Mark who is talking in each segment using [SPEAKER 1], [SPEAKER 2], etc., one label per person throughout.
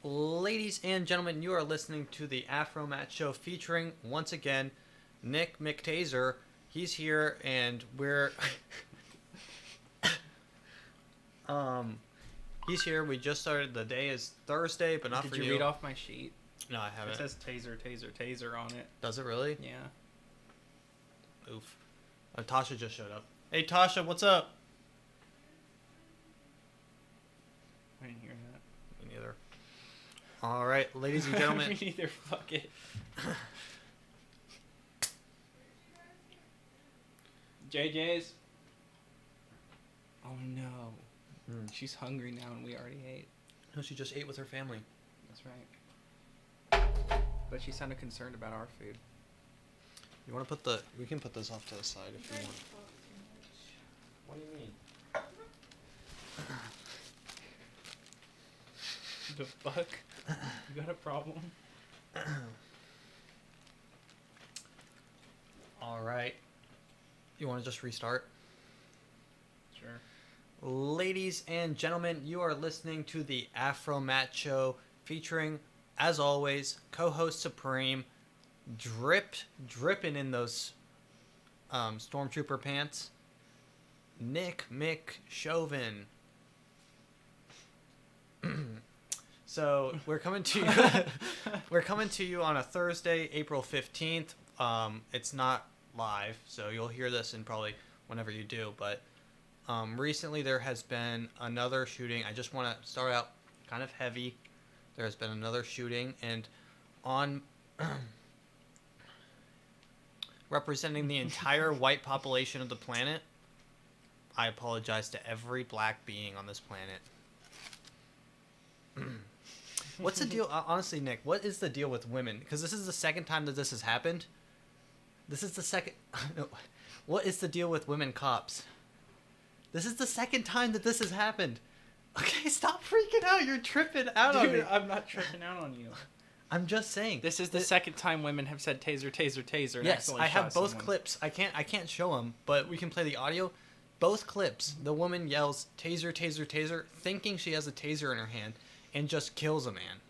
[SPEAKER 1] Ladies and gentlemen, you are listening to the AfroMattt show featuring, once again, Nick McTaser. He's here and we're... he's here. We just started. The day is Thursday, but not for you.
[SPEAKER 2] Did you read off my sheet?
[SPEAKER 1] No, I haven't.
[SPEAKER 2] It says taser, taser, taser on it.
[SPEAKER 1] Does it really?
[SPEAKER 2] Yeah.
[SPEAKER 1] Oof. Tasha just showed up. Hey, Tasha, what's up?
[SPEAKER 2] I didn't hear that.
[SPEAKER 1] Me neither. All right, ladies and gentlemen.
[SPEAKER 2] Me neither. Fuck it. JJ's. Oh no. She's hungry now and we already ate.
[SPEAKER 1] No, she just ate with her family.
[SPEAKER 2] That's right. But she sounded concerned about our food.
[SPEAKER 1] You want to put the... We can put this off to the side if you want. What do you mean?
[SPEAKER 2] The fuck? You got a problem?
[SPEAKER 1] All right. You want to just restart?
[SPEAKER 2] Sure.
[SPEAKER 1] Ladies and gentlemen, you are listening to the AfroMattt show featuring, as always, co-host Supreme, dripping in those stormtrooper pants, Nick McShoven. So we're coming to you. We're coming to you on a Thursday, April 15th. It's not live, so you'll hear this in probably whenever you do. But recently there has been another shooting. I just want to start out kind of heavy. There has been another shooting, and on representing the entire white population of the planet, I apologize to every black being on this planet. What's the deal? Honestly, Nick, what is the deal with women? Because this is the second time that this has happened. This is the second... What is the deal with women cops? This is the second time that this has happened. Okay, stop freaking out. You're tripping out on me.
[SPEAKER 2] Dude, I'm not tripping out on you.
[SPEAKER 1] I'm just saying.
[SPEAKER 2] This is the second time women have said taser, taser, taser. And
[SPEAKER 1] Yes, I have both
[SPEAKER 2] someone.
[SPEAKER 1] clips. I can't show them, but we can play the audio. Both clips. The woman yells, taser, taser, taser, thinking she has a taser in her hand, and just kills a man.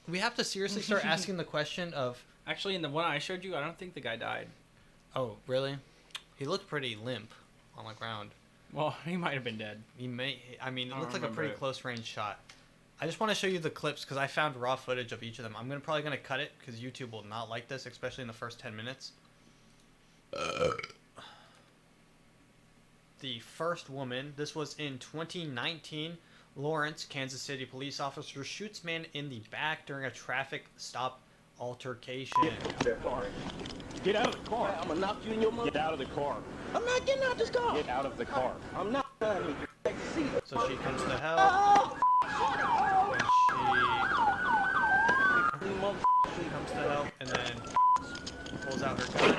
[SPEAKER 1] We have to seriously start asking the question of...
[SPEAKER 2] Actually, in the one I showed you, I don't think the guy died.
[SPEAKER 1] Oh, really? He looked pretty limp on the ground.
[SPEAKER 2] Well, he might have been dead.
[SPEAKER 1] He may... I mean, it
[SPEAKER 2] I
[SPEAKER 1] looked
[SPEAKER 2] don't
[SPEAKER 1] like a pretty
[SPEAKER 2] remember it.
[SPEAKER 1] close-range shot. I just want to show you the clips because I found raw footage of each of them. I'm probably going to cut it because YouTube will not like this, especially in the first 10 minutes. The first woman, this was in 2019. Lawrence, Kansas City police officer shoots man in the back during a traffic stop altercation.
[SPEAKER 3] Get out of the car.
[SPEAKER 4] I'm gonna knock you in your mouth.
[SPEAKER 3] Get out of the car.
[SPEAKER 4] I'm not getting out this car.
[SPEAKER 3] Get out of the car.
[SPEAKER 4] I'm not out of here. See.
[SPEAKER 1] So she comes to help.
[SPEAKER 4] Oh!
[SPEAKER 1] And she comes to help and then pulls out her gun.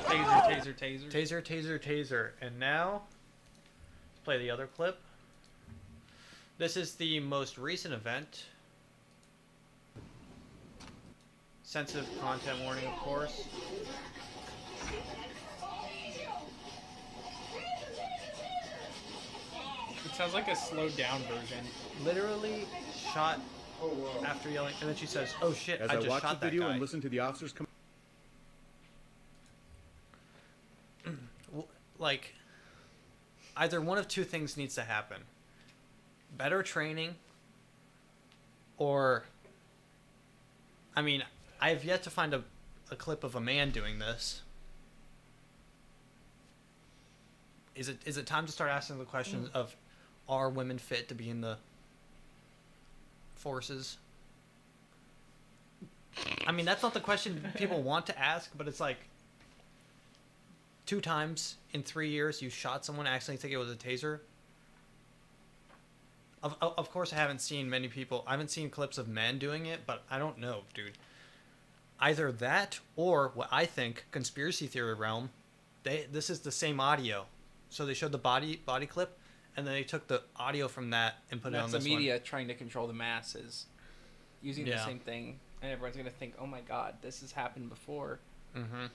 [SPEAKER 2] Taser, taser, taser.
[SPEAKER 1] Taser, taser, taser. And now, let's play the other clip. This is the most recent event. Sensitive content warning, of course.
[SPEAKER 2] It sounds like a slowed down version.
[SPEAKER 1] Literally shot after yelling, and then she says, "Oh shit,
[SPEAKER 3] As
[SPEAKER 1] I
[SPEAKER 3] I
[SPEAKER 1] just
[SPEAKER 3] watch the
[SPEAKER 1] shot that
[SPEAKER 3] video
[SPEAKER 1] guy."
[SPEAKER 3] and listen to the officers come.
[SPEAKER 1] Like, either one of two things needs to happen. Better training, or, I mean, I have yet to find a clip of a man doing this. Is it time to start asking the questions of, are women fit to be in the forces? I mean, that's not the question people want to ask, but it's like, 2 times in 3 years you shot someone, accidentally think it was a taser. Of course, I haven't seen many people. I haven't seen clips of men doing it, but I don't know, dude. Either that or what I think, conspiracy theory realm. This is the same audio, so they showed the body clip, and then they took the audio from that and put it on
[SPEAKER 2] That's
[SPEAKER 1] this
[SPEAKER 2] the
[SPEAKER 1] one.
[SPEAKER 2] media trying to control the masses, using the
[SPEAKER 1] Yeah.
[SPEAKER 2] same thing, and everyone's gonna think, "Oh my God, this has happened before,"
[SPEAKER 1] Mm-hmm.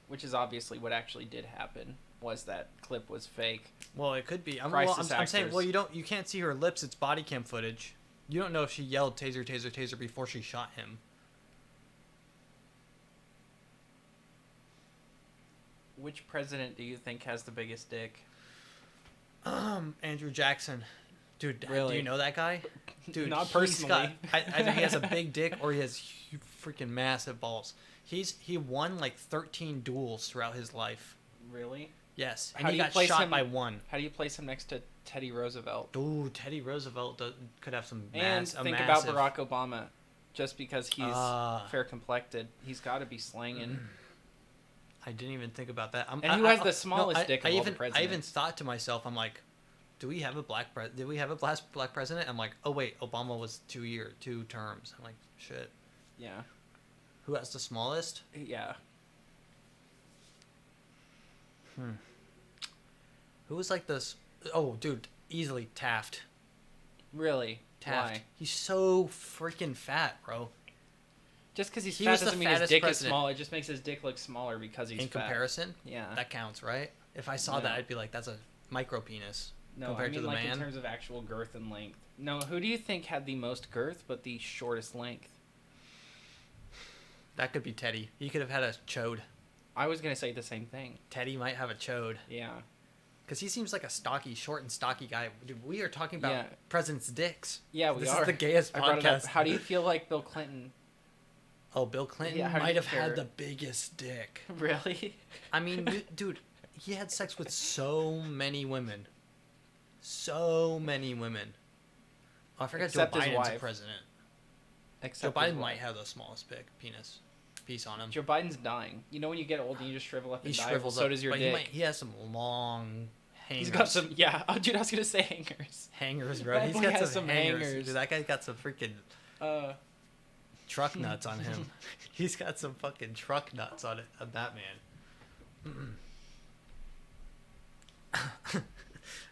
[SPEAKER 2] which is obviously what actually did happen. was that clip was fake.
[SPEAKER 1] Well, it could be. I'm
[SPEAKER 2] Crisis
[SPEAKER 1] saying,
[SPEAKER 2] actors.
[SPEAKER 1] well, you can't see her lips. It's body cam footage. You don't know if she yelled taser, taser, taser before she shot him.
[SPEAKER 2] Which president do you think has the biggest dick?
[SPEAKER 1] Andrew Jackson. Dude,
[SPEAKER 2] Really?
[SPEAKER 1] do you know that guy? Dude,
[SPEAKER 2] Not
[SPEAKER 1] he's
[SPEAKER 2] personally.
[SPEAKER 1] Either he has a big dick or he has freaking massive balls. He won like 13 duels throughout his life.
[SPEAKER 2] Really?
[SPEAKER 1] Yes, and
[SPEAKER 2] How
[SPEAKER 1] he
[SPEAKER 2] do you
[SPEAKER 1] got
[SPEAKER 2] place
[SPEAKER 1] shot
[SPEAKER 2] him-
[SPEAKER 1] by one.
[SPEAKER 2] How do you place him next to Teddy Roosevelt?
[SPEAKER 1] Ooh, Teddy Roosevelt could have some
[SPEAKER 2] And
[SPEAKER 1] a
[SPEAKER 2] think
[SPEAKER 1] massive...
[SPEAKER 2] about Barack Obama. Just because he's
[SPEAKER 1] Ah.
[SPEAKER 2] fair complected, he's got to be slanging.
[SPEAKER 1] I didn't even think about that.
[SPEAKER 2] And who has the smallest dick of all the
[SPEAKER 1] I even
[SPEAKER 2] presidents?
[SPEAKER 1] thought to myself, I'm like, do we have a black president? I'm like, oh wait, Obama was 2 terms. I'm like, shit.
[SPEAKER 2] Yeah.
[SPEAKER 1] Who has the smallest?
[SPEAKER 2] Yeah.
[SPEAKER 1] Who was like this? Oh, dude, easily Taft.
[SPEAKER 2] Really?
[SPEAKER 1] Taft.
[SPEAKER 2] Why?
[SPEAKER 1] He's so freaking fat, bro.
[SPEAKER 2] Just because he's
[SPEAKER 1] He
[SPEAKER 2] fat
[SPEAKER 1] was the
[SPEAKER 2] doesn't mean his
[SPEAKER 1] fattest
[SPEAKER 2] dick
[SPEAKER 1] president.
[SPEAKER 2] is small. It just makes his dick look smaller because he's
[SPEAKER 1] In
[SPEAKER 2] fat.
[SPEAKER 1] comparison,
[SPEAKER 2] Yeah.
[SPEAKER 1] that counts, right? If I saw
[SPEAKER 2] No.
[SPEAKER 1] that, I'd be like, that's a micro penis
[SPEAKER 2] No,
[SPEAKER 1] compared
[SPEAKER 2] I mean
[SPEAKER 1] to the
[SPEAKER 2] like in
[SPEAKER 1] man.
[SPEAKER 2] terms of actual girth and length. No, who do you think had the most girth but the shortest length?
[SPEAKER 1] That could be Teddy. He could have had a chode.
[SPEAKER 2] I was gonna say the same thing.
[SPEAKER 1] Teddy might have a chode.
[SPEAKER 2] Yeah.
[SPEAKER 1] Because he seems like a short and stocky guy. Dude, we are talking about
[SPEAKER 2] Yeah.
[SPEAKER 1] presidents' dicks.
[SPEAKER 2] Yeah, we
[SPEAKER 1] This
[SPEAKER 2] are.
[SPEAKER 1] is the gayest
[SPEAKER 2] I brought it up.
[SPEAKER 1] podcast.
[SPEAKER 2] How do you feel like Bill Clinton?
[SPEAKER 1] Oh, Bill Clinton
[SPEAKER 2] Yeah, how do
[SPEAKER 1] might
[SPEAKER 2] you
[SPEAKER 1] have
[SPEAKER 2] compare?
[SPEAKER 1] had the biggest dick.
[SPEAKER 2] Really?
[SPEAKER 1] I mean, dude, he had sex with so many women. So many women. Oh, I forgot
[SPEAKER 2] Except
[SPEAKER 1] Joe
[SPEAKER 2] his
[SPEAKER 1] Biden's
[SPEAKER 2] wife.
[SPEAKER 1] president.
[SPEAKER 2] Except
[SPEAKER 1] Joe
[SPEAKER 2] his
[SPEAKER 1] Biden
[SPEAKER 2] wife.
[SPEAKER 1] might have the smallest piece on him.
[SPEAKER 2] Joe Biden's dying. You know when you get old and you just shrivel up
[SPEAKER 1] He
[SPEAKER 2] and die?
[SPEAKER 1] shrivels
[SPEAKER 2] So
[SPEAKER 1] up.
[SPEAKER 2] does your
[SPEAKER 1] but
[SPEAKER 2] dick.
[SPEAKER 1] he has some long hangers.
[SPEAKER 2] He's got some, yeah. Oh, dude, I was gonna say hangers.
[SPEAKER 1] hangers, bro.
[SPEAKER 2] That
[SPEAKER 1] He's
[SPEAKER 2] boy
[SPEAKER 1] got
[SPEAKER 2] has
[SPEAKER 1] some
[SPEAKER 2] some
[SPEAKER 1] hangers.
[SPEAKER 2] hangers.
[SPEAKER 1] Dude, that guy's got some freaking truck nuts on him. He's got some fucking truck nuts on that man.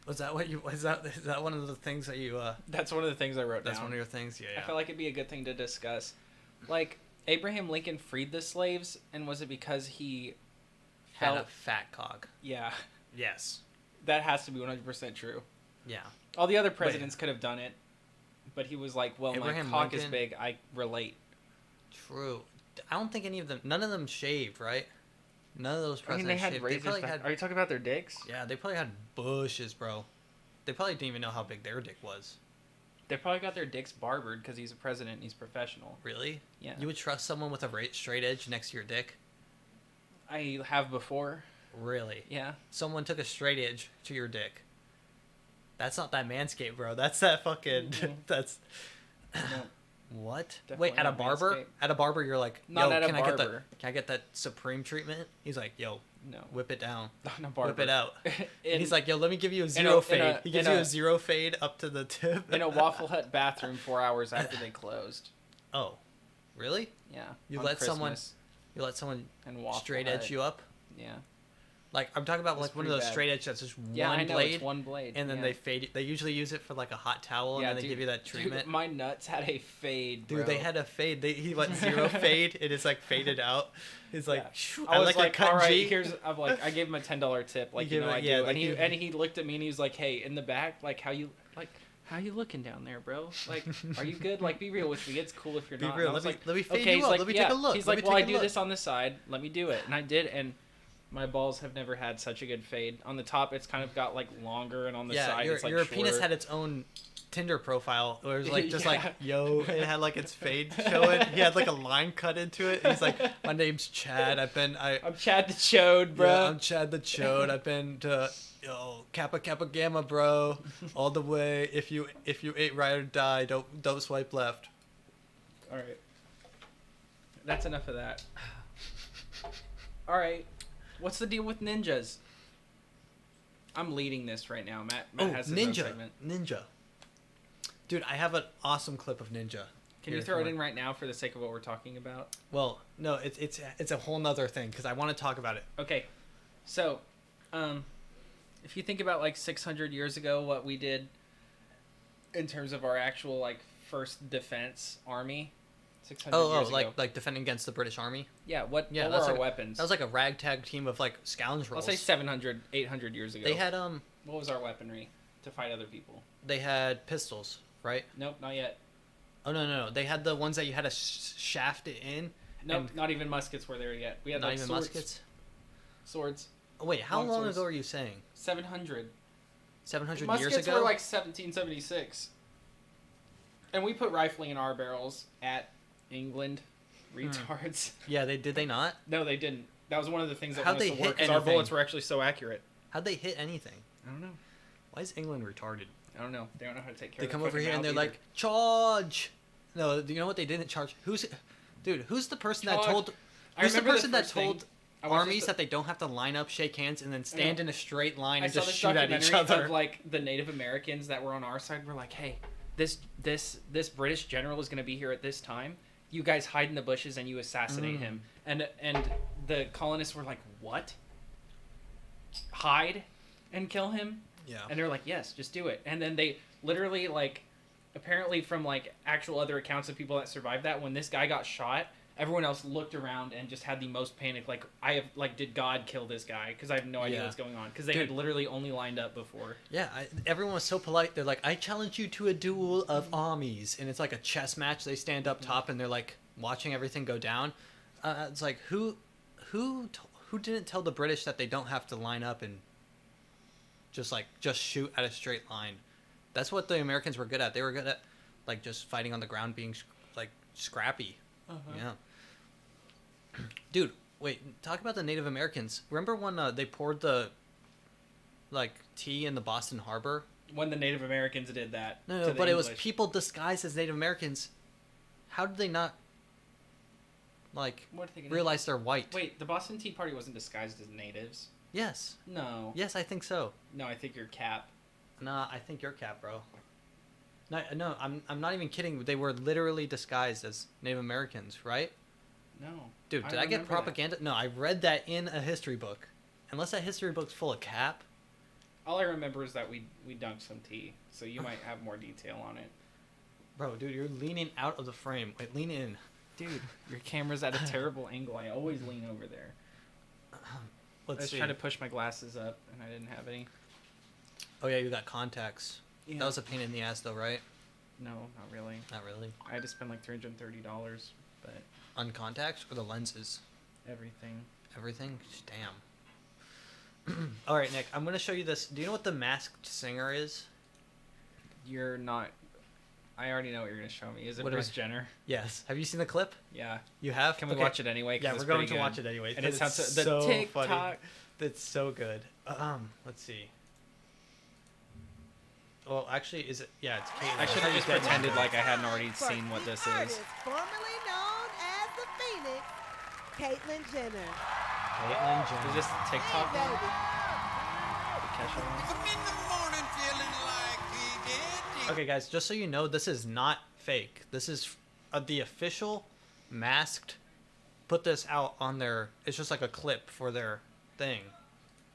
[SPEAKER 1] Is that one of the things that you
[SPEAKER 2] That's one of the things I wrote
[SPEAKER 1] that's
[SPEAKER 2] down.
[SPEAKER 1] one of your things? Yeah.
[SPEAKER 2] I felt like it'd be a good thing to discuss. Like, Abraham Lincoln freed the slaves, and was it because he
[SPEAKER 1] had
[SPEAKER 2] felt...
[SPEAKER 1] a fat cock.
[SPEAKER 2] Yeah,
[SPEAKER 1] Yes.
[SPEAKER 2] that has to be 100% true.
[SPEAKER 1] Yeah.
[SPEAKER 2] All the other presidents could have done it, but he was like, well,
[SPEAKER 1] Abraham
[SPEAKER 2] my cock is
[SPEAKER 1] Lincoln-
[SPEAKER 2] big, I relate.
[SPEAKER 1] True. I don't think none of them shaved, right? None of those
[SPEAKER 2] I mean,
[SPEAKER 1] presidents
[SPEAKER 2] they had
[SPEAKER 1] shaved.
[SPEAKER 2] razors
[SPEAKER 1] Probably
[SPEAKER 2] back...
[SPEAKER 1] had,
[SPEAKER 2] Are you talking about their dicks?
[SPEAKER 1] yeah, they probably had bushes, bro. They probably didn't even know how big their dick was.
[SPEAKER 2] They probably got their dicks barbered because he's a president and he's professional.
[SPEAKER 1] Really?
[SPEAKER 2] Yeah.
[SPEAKER 1] You would trust someone with a straight edge next to your dick?
[SPEAKER 2] I have before.
[SPEAKER 1] Really?
[SPEAKER 2] Yeah.
[SPEAKER 1] Someone took a straight edge to your dick. That's not that Manscaped, bro. That's that fucking...
[SPEAKER 2] Mhm.
[SPEAKER 1] That's...
[SPEAKER 2] No,
[SPEAKER 1] What?
[SPEAKER 2] Definitely
[SPEAKER 1] Wait, at a
[SPEAKER 2] not
[SPEAKER 1] barber?
[SPEAKER 2] Manscaped.
[SPEAKER 1] At a barber, you're like,
[SPEAKER 2] Not
[SPEAKER 1] yo,
[SPEAKER 2] at a
[SPEAKER 1] can
[SPEAKER 2] barber.
[SPEAKER 1] I get that Supreme treatment? He's like, yo,
[SPEAKER 2] no.
[SPEAKER 1] whip it down.
[SPEAKER 2] Not a barber.
[SPEAKER 1] Whip it out.
[SPEAKER 2] In-
[SPEAKER 1] He's like, yo, let me give you a zero fade.
[SPEAKER 2] in a-
[SPEAKER 1] He gives
[SPEAKER 2] in
[SPEAKER 1] you
[SPEAKER 2] a-
[SPEAKER 1] a zero fade up to the tip.
[SPEAKER 2] in a Waffle Hut bathroom 4 hours after they closed.
[SPEAKER 1] Oh, really?
[SPEAKER 2] Yeah.
[SPEAKER 1] You
[SPEAKER 2] on
[SPEAKER 1] let someone-
[SPEAKER 2] Christmas
[SPEAKER 1] You let someone
[SPEAKER 2] and Waffle
[SPEAKER 1] straight
[SPEAKER 2] Hut.
[SPEAKER 1] edge you up?
[SPEAKER 2] Yeah.
[SPEAKER 1] Like, I'm talking about
[SPEAKER 2] It's
[SPEAKER 1] like one of
[SPEAKER 2] pretty
[SPEAKER 1] those
[SPEAKER 2] bad.
[SPEAKER 1] straight edge that's just
[SPEAKER 2] Yeah,
[SPEAKER 1] one
[SPEAKER 2] I know,
[SPEAKER 1] blade.
[SPEAKER 2] it's one blade.
[SPEAKER 1] And then
[SPEAKER 2] yeah.
[SPEAKER 1] they fade. They usually use it for like a hot towel, and
[SPEAKER 2] Yeah,
[SPEAKER 1] then they
[SPEAKER 2] dude,
[SPEAKER 1] give you that treatment.
[SPEAKER 2] Dude, my nuts had a fade, bro.
[SPEAKER 1] Dude, they had a fade. He went zero fade. It is like faded out. He's like,
[SPEAKER 2] Yeah.
[SPEAKER 1] "Shoo,
[SPEAKER 2] I was
[SPEAKER 1] like,
[SPEAKER 2] like,
[SPEAKER 1] a cut
[SPEAKER 2] all right,
[SPEAKER 1] G."
[SPEAKER 2] I gave him a $10 tip, like
[SPEAKER 1] You
[SPEAKER 2] you know
[SPEAKER 1] gave
[SPEAKER 2] I
[SPEAKER 1] it-
[SPEAKER 2] do,
[SPEAKER 1] yeah, like
[SPEAKER 2] and
[SPEAKER 1] you-
[SPEAKER 2] he looked at me and he was like, hey, in the back, like how you looking down there, bro? Like, are you good? Like, be real with me. It's cool if you're
[SPEAKER 1] Be
[SPEAKER 2] not.
[SPEAKER 1] real.
[SPEAKER 2] And I was
[SPEAKER 1] Let me
[SPEAKER 2] like,
[SPEAKER 1] let me fade
[SPEAKER 2] okay,
[SPEAKER 1] you
[SPEAKER 2] he's
[SPEAKER 1] up.
[SPEAKER 2] like,
[SPEAKER 1] Let me
[SPEAKER 2] yeah.
[SPEAKER 1] take a look.
[SPEAKER 2] He's
[SPEAKER 1] Let
[SPEAKER 2] like,
[SPEAKER 1] me
[SPEAKER 2] well, I
[SPEAKER 1] take a
[SPEAKER 2] do
[SPEAKER 1] look.
[SPEAKER 2] this on the side. Let me do it, and I did, and my balls have never had such a good fade. On the top, it's kind of got like longer, and on the
[SPEAKER 1] Yeah,
[SPEAKER 2] side,
[SPEAKER 1] your
[SPEAKER 2] it's like
[SPEAKER 1] your
[SPEAKER 2] shorter.
[SPEAKER 1] penis had its own Tinder profile where it was like just like
[SPEAKER 2] Yeah.
[SPEAKER 1] yo, it had like its fade showing. He had like a line cut into it. He's like, my name's Chad.
[SPEAKER 2] I'm Chad the Chode, bro.
[SPEAKER 1] Yeah, I'm Chad the Chode. I've been to Kappa Kappa Gamma, bro, all the way. If you ate right or die, don't swipe left.
[SPEAKER 2] All right. That's enough of that. All right. What's the deal with ninjas? I'm leading this right now. Matt has his own segment.
[SPEAKER 1] Ninja. Dude, I have an awesome clip of Ninja.
[SPEAKER 2] Can you throw it in right now for the sake of what we're talking about?
[SPEAKER 1] Well, no, it's a whole nother thing because I want to talk about it.
[SPEAKER 2] Okay. So, if you think about like 600 years ago, what we did in terms of our actual like first defense army, 600
[SPEAKER 1] Oh,
[SPEAKER 2] years ago.
[SPEAKER 1] like defending against the British Army.
[SPEAKER 2] Yeah. What were
[SPEAKER 1] that's
[SPEAKER 2] our
[SPEAKER 1] like,
[SPEAKER 2] weapons?
[SPEAKER 1] That was like a ragtag team of like scoundrels.
[SPEAKER 2] I'll say 700, 800 years ago.
[SPEAKER 1] They had
[SPEAKER 2] What was our weaponry to fight other people?
[SPEAKER 1] They had pistols, right?
[SPEAKER 2] Nope, not yet.
[SPEAKER 1] Oh no! They had the ones that you had to shaft it in.
[SPEAKER 2] Nope, not even muskets were there yet. We had
[SPEAKER 1] not
[SPEAKER 2] like
[SPEAKER 1] even
[SPEAKER 2] swords.
[SPEAKER 1] muskets.
[SPEAKER 2] Swords.
[SPEAKER 1] Oh, wait, how
[SPEAKER 2] Long
[SPEAKER 1] long
[SPEAKER 2] swords.
[SPEAKER 1] ago are you saying?
[SPEAKER 2] 700.
[SPEAKER 1] 700
[SPEAKER 2] Muskets
[SPEAKER 1] years ago.
[SPEAKER 2] were like 1776. And we put rifling in our barrels at England. Retards.
[SPEAKER 1] Yeah, did they not?
[SPEAKER 2] No, they didn't. That was one of the things that
[SPEAKER 1] How'd
[SPEAKER 2] went us
[SPEAKER 1] they
[SPEAKER 2] to work
[SPEAKER 1] hit
[SPEAKER 2] because our
[SPEAKER 1] anything?
[SPEAKER 2] bullets were actually so accurate.
[SPEAKER 1] How'd they hit anything?
[SPEAKER 2] I don't know.
[SPEAKER 1] Why is England retarded?
[SPEAKER 2] I don't know. They don't know how to take care
[SPEAKER 1] They
[SPEAKER 2] of
[SPEAKER 1] come
[SPEAKER 2] their
[SPEAKER 1] over here
[SPEAKER 2] fucking
[SPEAKER 1] and they're
[SPEAKER 2] mouth
[SPEAKER 1] like, charge! No, you know what they didn't charge? Who's the person that
[SPEAKER 2] Charge.
[SPEAKER 1] told...
[SPEAKER 2] I
[SPEAKER 1] Who's the
[SPEAKER 2] remember
[SPEAKER 1] person that
[SPEAKER 2] first thing-
[SPEAKER 1] told
[SPEAKER 2] I watched
[SPEAKER 1] armies
[SPEAKER 2] this-
[SPEAKER 1] that they don't have to line up, shake hands, and then stand in a straight line
[SPEAKER 2] I
[SPEAKER 1] and
[SPEAKER 2] saw
[SPEAKER 1] just
[SPEAKER 2] this
[SPEAKER 1] shoot at each
[SPEAKER 2] documentary
[SPEAKER 1] other?
[SPEAKER 2] of like the Native Americans that were on our side were like, hey, this British general is going to be here at this time. You guys hide in the bushes and you assassinate him. And the colonists were like, what? Hide and kill him?
[SPEAKER 1] Yeah.
[SPEAKER 2] And they're like, yes, just do it. And then they literally, like, apparently from like actual other accounts of people that survived that, when this guy got shot, everyone else looked around and just had the most panic. Like, did God kill this guy? Because I have no idea what's going on. Because they had literally only lined up before.
[SPEAKER 1] Yeah, everyone was so polite. They're like, I challenge you to a duel of armies. And it's like a chess match. They stand up top and they're like watching everything go down. It's like, who didn't tell the British that they don't have to line up and just shoot at a straight line? That's what the Americans were good at. They were good at like just fighting on the ground, being like scrappy. Yeah. Dude, wait. Talk about the Native Americans. Remember when they poured the like tea in the Boston Harbor?
[SPEAKER 2] When the Native Americans did that.
[SPEAKER 1] No,
[SPEAKER 2] to the
[SPEAKER 1] but it was
[SPEAKER 2] English.
[SPEAKER 1] people disguised as Native Americans. How did they not like
[SPEAKER 2] What are they gonna
[SPEAKER 1] realize they're white?
[SPEAKER 2] Wait, the Boston Tea Party wasn't disguised as natives.
[SPEAKER 1] Yes.
[SPEAKER 2] No.
[SPEAKER 1] Yes, I think so.
[SPEAKER 2] No, I think you're Cap.
[SPEAKER 1] Nah, I think you're Cap, bro. No, I'm not even kidding. They were literally disguised as Native Americans, right?
[SPEAKER 2] No.
[SPEAKER 1] Dude, did I get
[SPEAKER 2] remember
[SPEAKER 1] propaganda? No, I read that in a history book. Unless that history book's full of Cap.
[SPEAKER 2] that. All I remember is that we dunked some tea, so you might have more detail on it.
[SPEAKER 1] Bro, dude, you're leaning out of the frame. Wait, lean in.
[SPEAKER 2] Dude, your camera's at a terrible angle. I always lean over there. I
[SPEAKER 1] Let's
[SPEAKER 2] was
[SPEAKER 1] see.
[SPEAKER 2] trying to push my glasses up, and I didn't have any.
[SPEAKER 1] Oh yeah, you got contacts.
[SPEAKER 2] Yeah.
[SPEAKER 1] That was a pain in the ass, though, right?
[SPEAKER 2] No, not really.
[SPEAKER 1] Not really.
[SPEAKER 2] I had to spend like $330, but
[SPEAKER 1] On contacts or the lenses?
[SPEAKER 2] everything.
[SPEAKER 1] Everything? Damn. All right, Nick. I'm gonna show you this. Do you know what the Masked Singer is?
[SPEAKER 2] You're not. I already know what you're gonna show me. Is it
[SPEAKER 1] What
[SPEAKER 2] Bruce
[SPEAKER 1] am I-
[SPEAKER 2] Jenner?
[SPEAKER 1] Yes. Have you seen the clip?
[SPEAKER 2] Yeah.
[SPEAKER 1] You have.
[SPEAKER 2] Can we
[SPEAKER 1] Okay.
[SPEAKER 2] watch it anyway? 'Cause
[SPEAKER 1] Yeah,
[SPEAKER 2] it's
[SPEAKER 1] we're going
[SPEAKER 2] pretty
[SPEAKER 1] to watch
[SPEAKER 2] good.
[SPEAKER 1] it anyway.
[SPEAKER 2] And it sounds
[SPEAKER 1] it's
[SPEAKER 2] the
[SPEAKER 1] so
[SPEAKER 2] TikTok.
[SPEAKER 1] funny. That's so good. Let's see. Well, actually, is it? Yeah, it's Caitlyn.
[SPEAKER 2] I should have just pretended like I hadn't already seen what this is.
[SPEAKER 5] Artist formerly known as the Phoenix, Caitlyn Jenner.
[SPEAKER 1] Caitlyn Jenner.
[SPEAKER 2] Is this the TikTok
[SPEAKER 5] Hey,
[SPEAKER 2] one?
[SPEAKER 5] baby.
[SPEAKER 2] The Kesha one?
[SPEAKER 6] I'm in the morning feeling like he did.
[SPEAKER 1] Okay, guys, just so you know, this is not fake. This is the official Masked. Put this out on their. It's just like a clip for their thing.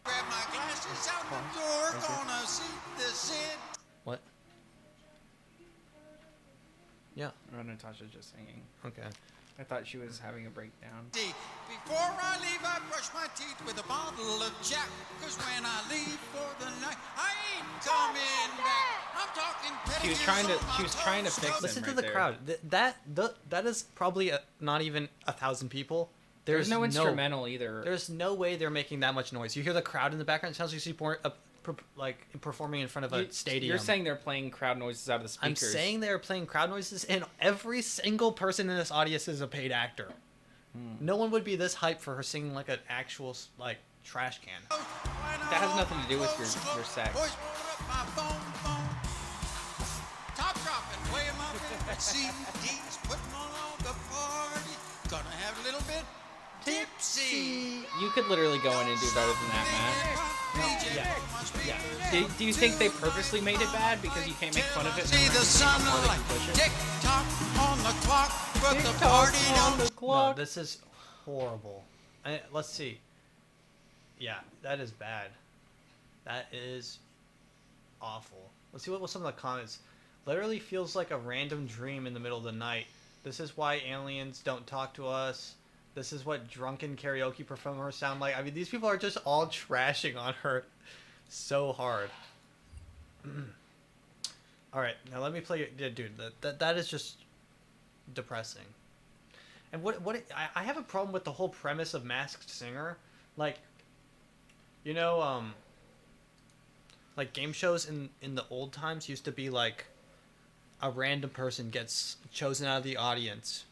[SPEAKER 6] Grab my glasses out the door, gonna see the Sid.
[SPEAKER 1] What? Yeah.
[SPEAKER 2] Oh, Natasha's just singing.
[SPEAKER 1] Okay.
[SPEAKER 2] I thought she was having a breakdown.
[SPEAKER 6] Before I leave, I brush my teeth with a bottle of Jack. Cause when I leave for the night, I ain't coming back. I'm talking
[SPEAKER 2] She was
[SPEAKER 6] pedicures
[SPEAKER 2] trying to.
[SPEAKER 6] on my
[SPEAKER 2] She was trying to
[SPEAKER 6] toes.
[SPEAKER 2] fix
[SPEAKER 1] Listen
[SPEAKER 2] him
[SPEAKER 1] to
[SPEAKER 2] right
[SPEAKER 1] the
[SPEAKER 2] there.
[SPEAKER 1] crowd. That is probably not even 1,000 people.
[SPEAKER 2] There's no instrumental either.
[SPEAKER 1] There's no way they're making that much noise. You hear the crowd in the background. It sounds like performing in front of a stadium.
[SPEAKER 2] You're saying they're playing crowd noises out of the
[SPEAKER 1] I'm
[SPEAKER 2] speakers.
[SPEAKER 1] saying they're playing crowd noises, and every single person in this audience is a paid actor. No one would be this hyped for her singing like an actual like trash can.
[SPEAKER 2] That has nothing to do with your sex.
[SPEAKER 6] Boys, put up my phone. Top dropping, way 'em up in the CDs, putting on the party. Gonna have a little bit tipsy.
[SPEAKER 2] You could literally go in and do better than that, Matt. Do you think they purposely made it bad because you can't make fun of it?
[SPEAKER 6] See the sunlight, tick tock on the clock, but the party don't.
[SPEAKER 1] No, this is horrible. Let's see. Yeah, that is bad. That is awful. Let's see what some of the comments. Literally feels like a random dream in the middle of the night. This is why aliens don't talk to us. This is what drunken karaoke performers sound like. I mean, these people are just all trashing on her so hard. All right, now let me play it. Yeah, dude, that is just depressing. And I have a problem with the whole premise of Masked Singer. Like, you know, like game shows in the old times used to be like a random person gets chosen out of the audience,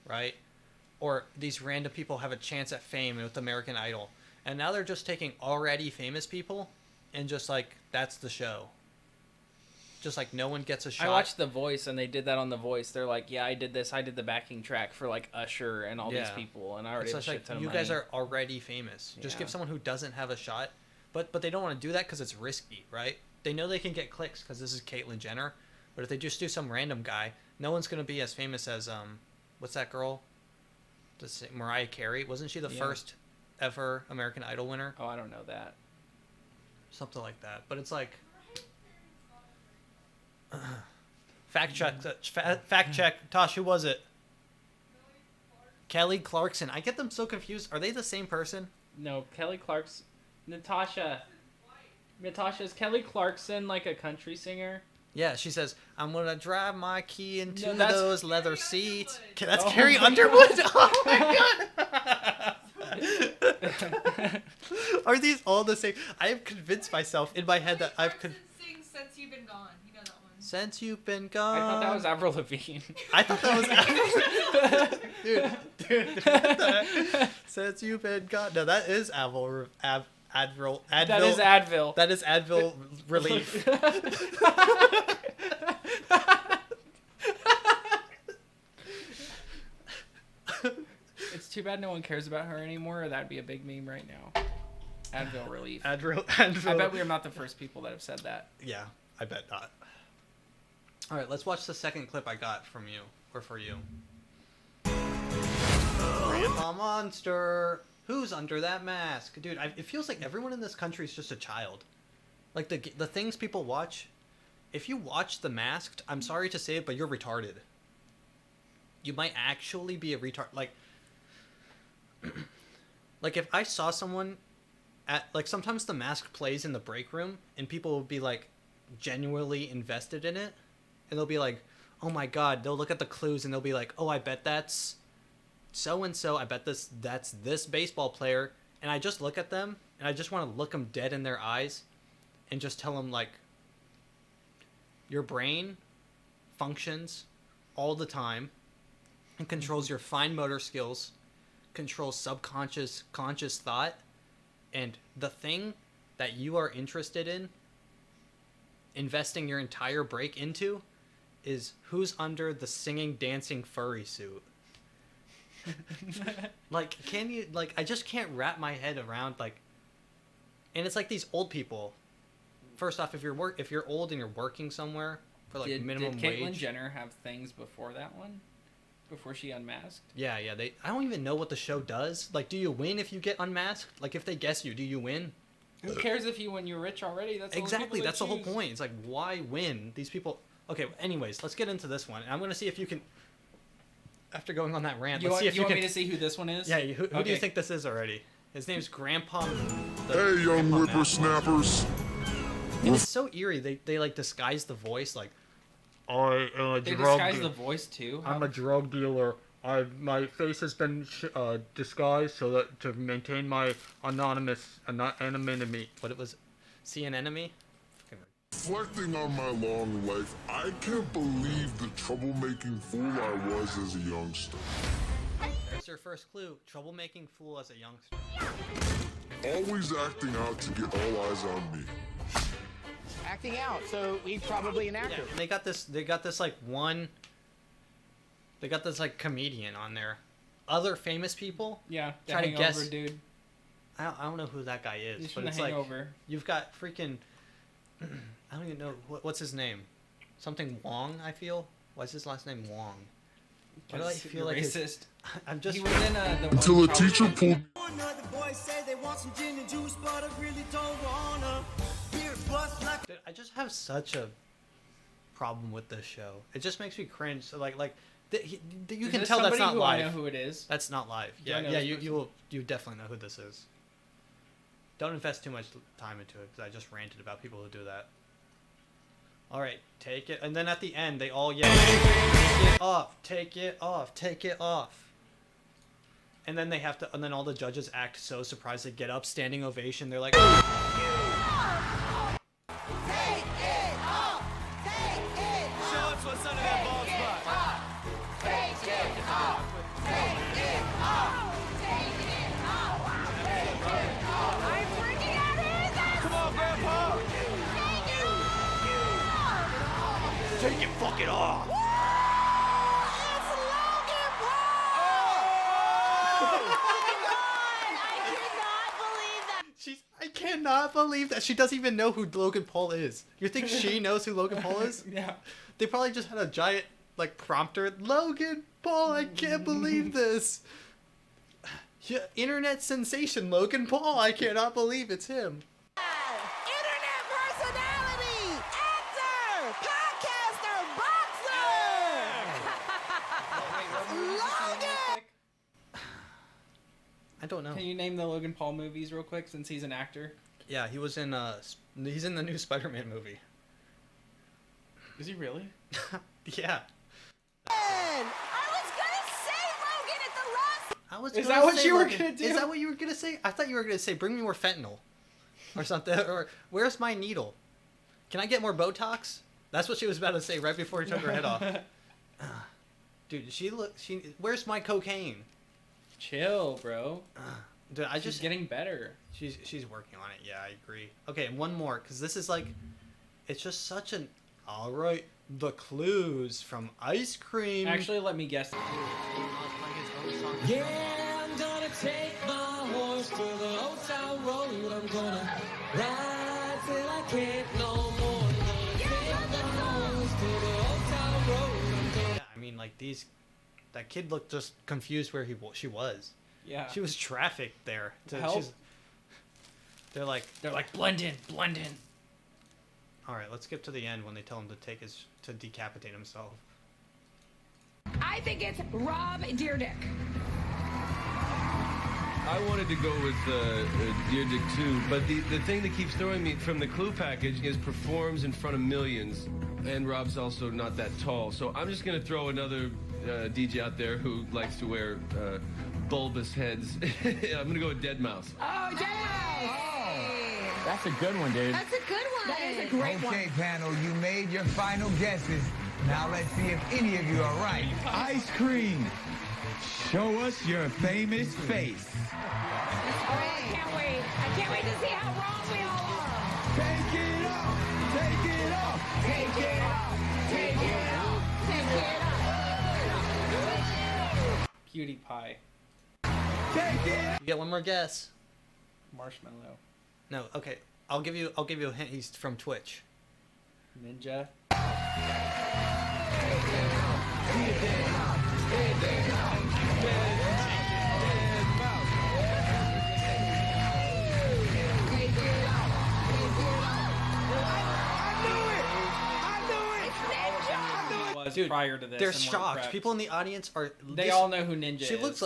[SPEAKER 1] right? Or these random people have a chance at fame with American Idol. And now they're just taking already famous people and just like, that's the show. Just like no one gets a shot.
[SPEAKER 2] I watched The Voice and they did that on The Voice. They're like, yeah, I did this. I did the backing track for like Usher and all these people. And I already have a shit ton of money.
[SPEAKER 1] You guys are already famous. Just give someone who doesn't have a shot. But they don't want to do that because it's risky, right? They know they can get clicks because this is Caitlyn Jenner. But if they just do some random guy, no one's going to be as famous as, what's that girl? Mariah Carey. Wasn't she the first ever American Idol winner?
[SPEAKER 2] Oh, I don't know that.
[SPEAKER 1] Something like that. But it's like... Fact check. Tosh, who was it? Kelly Clarkson. I get them so confused. Are they the same person?
[SPEAKER 2] No, Kelly Clarkson. Natasha. Is Kelly Clarkson like a country singer?
[SPEAKER 1] Yeah, she says, I'm going to drive my key into
[SPEAKER 2] that's
[SPEAKER 1] those leather seats. That's Carrie Underwood? Oh my god! Are these all the same? I have convinced myself in my head that I've...
[SPEAKER 7] Sings Since You've Been Gone. You know that one.
[SPEAKER 1] Since You've Been Gone.
[SPEAKER 2] I thought that was Avril Lavigne.
[SPEAKER 1] I thought that was Avril. Dude, what the heck? Since You've Been Gone. No, that is Avril. Advil.
[SPEAKER 2] That is Advil.
[SPEAKER 1] That is Advil Relief.
[SPEAKER 2] It's too bad no one cares about her anymore, or that'd be a big meme right now. Advil Relief.
[SPEAKER 1] Advil.
[SPEAKER 2] I bet we are not the first people that have said that.
[SPEAKER 1] Yeah, I bet not. All right, let's watch the second clip I got from you, or for you. Grandpa Monster. Who's under that mask? Dude, it feels like everyone in this country is just a child. Like, the things people watch... If you watch The Masked, I'm sorry to say it, but you're retarded. You might actually be a retard. Like, like if I saw someone at... Like, sometimes The Masked plays in the break room, and people will be, like, genuinely invested in it. And they'll be like, oh my god. They'll look at the clues, and they'll be like, oh, I bet that's... so-and-so, I bet that's this baseball player, and I just look at them, and I just want to look them dead in their eyes, and just tell them, like, your brain functions all the time, and controls your fine motor skills, controls subconscious, conscious thought, and the thing that you are interested in investing your entire break into is who's under the singing, dancing furry suit. Like, can you, like, I just can't wrap my head around, like, and it's like these old people. First off, if you're old and you're working somewhere for like minimum
[SPEAKER 2] wage. Did Caitlyn
[SPEAKER 1] wage.
[SPEAKER 2] Jenner have things before that one? Before she unmasked?
[SPEAKER 1] Yeah. I don't even know what the show does. Like, do you win if you get unmasked? Like, if they guess you, do you win?
[SPEAKER 2] Who cares if you win? You're rich already. That's
[SPEAKER 1] exactly. That's the whole point. It's like, why win? These people. Okay. Anyways, let's get into this one. I'm gonna see if you can. After going on that rant, let's see if you
[SPEAKER 2] want
[SPEAKER 1] can...
[SPEAKER 2] me to see who this one is?
[SPEAKER 1] Yeah, who do you think this is already? His name's Grandpa...
[SPEAKER 8] Hey, young whippersnappers.
[SPEAKER 1] And it's so eerie. They like, disguise the voice, like... I am a
[SPEAKER 2] they
[SPEAKER 1] drug
[SPEAKER 2] disguise the voice, too?
[SPEAKER 1] I'm a drug dealer. My face has been disguised so that to maintain my anonymity. What it was? See an enemy?
[SPEAKER 8] Reflecting on my long life, I can't believe the troublemaking fool I was as a youngster.
[SPEAKER 1] There's your first clue. Troublemaking fool as a youngster.
[SPEAKER 8] Always acting out to get all eyes on me.
[SPEAKER 4] Acting out, so he's probably an actor.
[SPEAKER 1] Yeah, and they got this like comedian on there. Other famous people?
[SPEAKER 2] Yeah,
[SPEAKER 1] try to guess.
[SPEAKER 2] Dude.
[SPEAKER 1] I don't know who that guy is.
[SPEAKER 2] He's
[SPEAKER 1] but
[SPEAKER 2] from
[SPEAKER 1] it's
[SPEAKER 2] The
[SPEAKER 1] like
[SPEAKER 2] Hangover.
[SPEAKER 1] You've got freaking... I don't even know what's his name. Something Wong. I feel. Why's his last name Wong? Why do I feel like
[SPEAKER 2] racist?
[SPEAKER 1] I'm just.
[SPEAKER 2] He was in the
[SPEAKER 8] Until a teacher pulled.
[SPEAKER 1] Dude, I just have such a problem with this show. It just makes me cringe. So like You
[SPEAKER 2] Is
[SPEAKER 1] can
[SPEAKER 2] this
[SPEAKER 1] tell that's
[SPEAKER 2] somebody
[SPEAKER 1] not
[SPEAKER 2] who
[SPEAKER 1] live.
[SPEAKER 2] I know who it is.
[SPEAKER 1] That's not live.
[SPEAKER 2] Do I
[SPEAKER 1] Yeah,
[SPEAKER 2] know
[SPEAKER 1] yeah.
[SPEAKER 2] this
[SPEAKER 1] You
[SPEAKER 2] person?
[SPEAKER 1] will. You definitely know who this is. Don't invest too much time into it because I just ranted about people who do that. All right, take it, and then at the end they all yell, "Take it off! Take it off! Take it off!" And then they have to, and then all the judges act so surprised. They get up, standing ovation. They're like,
[SPEAKER 5] Take it off! Take it off!
[SPEAKER 9] Show us what's under that bald spot.
[SPEAKER 5] Take it off! Take it off! Take it off! Take it off! I'm freaking out! Who is this?
[SPEAKER 9] Come on, Grandpa.
[SPEAKER 5] Take it off!
[SPEAKER 1] "Take it fucking off!"
[SPEAKER 5] It's Logan Paul! Oh my God! I cannot believe that.
[SPEAKER 1] I cannot believe that she doesn't even know who Logan Paul is. You think she knows who Logan Paul is?
[SPEAKER 2] Yeah.
[SPEAKER 1] They probably just had a giant like prompter. Logan Paul, I can't believe this. Yeah, internet sensation Logan Paul. I cannot believe it's him.
[SPEAKER 5] Internet personality, actor, podcaster, boxer. Logan!
[SPEAKER 1] I don't know.
[SPEAKER 2] Can you name the Logan Paul movies real quick since he's an actor?
[SPEAKER 1] Yeah, he's in the new Spider-Man movie.
[SPEAKER 2] Is he really?
[SPEAKER 1] Yeah.
[SPEAKER 5] I was gonna say Logan at the last.
[SPEAKER 1] I was
[SPEAKER 2] Is
[SPEAKER 1] gonna
[SPEAKER 2] that what
[SPEAKER 1] say
[SPEAKER 2] you were
[SPEAKER 1] Logan.
[SPEAKER 2] gonna do?
[SPEAKER 1] Is that what you were gonna say? I thought you were gonna say bring me more fentanyl, or something. Or where's my needle? Can I get more Botox? That's what she was about to say right before he took her head off. Dude, where's my cocaine?
[SPEAKER 2] Chill, bro.
[SPEAKER 1] Dude,
[SPEAKER 2] She's getting better.
[SPEAKER 1] She's working on it. Yeah, I agree. Okay, and one more, because this is like, it's just such an. All right, the clues from Ice Cream.
[SPEAKER 2] Actually, let me guess.
[SPEAKER 9] Yeah, I'm gonna take my horse to the old town road. I'm gonna ride till I can't no more. I'm gonna take my horse to the old town road.
[SPEAKER 1] Yeah, I mean, like that kid looked just confused where she was.
[SPEAKER 2] Yeah.
[SPEAKER 1] She was trafficked there.
[SPEAKER 2] Help.
[SPEAKER 1] They're like
[SPEAKER 2] blend in, blend in.
[SPEAKER 1] all right, let's skip to the end when they tell him to decapitate himself.
[SPEAKER 10] I think it's Rob Deerdick.
[SPEAKER 11] I wanted to go with Deerdick too, but the thing that keeps throwing me from the clue package is performs in front of millions, and Rob's also not that tall, so I'm just gonna throw another DJ out there who likes to wear bulbous heads. I'm gonna go with Deadmau5.
[SPEAKER 10] Oh, Deadmau5!
[SPEAKER 4] That's a good one, dude.
[SPEAKER 10] That's a good one. That is a great one.
[SPEAKER 12] Okay, panel, you made your final guesses. Now let's see if any of you are right. Ice cream. Show us your famous face.
[SPEAKER 10] Oh, I can't wait. I can't wait to see how wrong we all are.
[SPEAKER 12] Take it off. Take it off.
[SPEAKER 10] Take it off. Take it off. Take it off.
[SPEAKER 2] PewDiePie.
[SPEAKER 12] Take it.
[SPEAKER 1] You get one more guess.
[SPEAKER 2] Marshmallow.
[SPEAKER 1] No, okay. I'll give you a hint. He's from Twitch.
[SPEAKER 2] Ninja. Was prior to this.
[SPEAKER 1] They're
[SPEAKER 2] and weren't
[SPEAKER 1] shocked.
[SPEAKER 2] prepped.
[SPEAKER 1] People in the audience are.
[SPEAKER 2] They all know who Ninja
[SPEAKER 1] She
[SPEAKER 2] is.
[SPEAKER 1] looks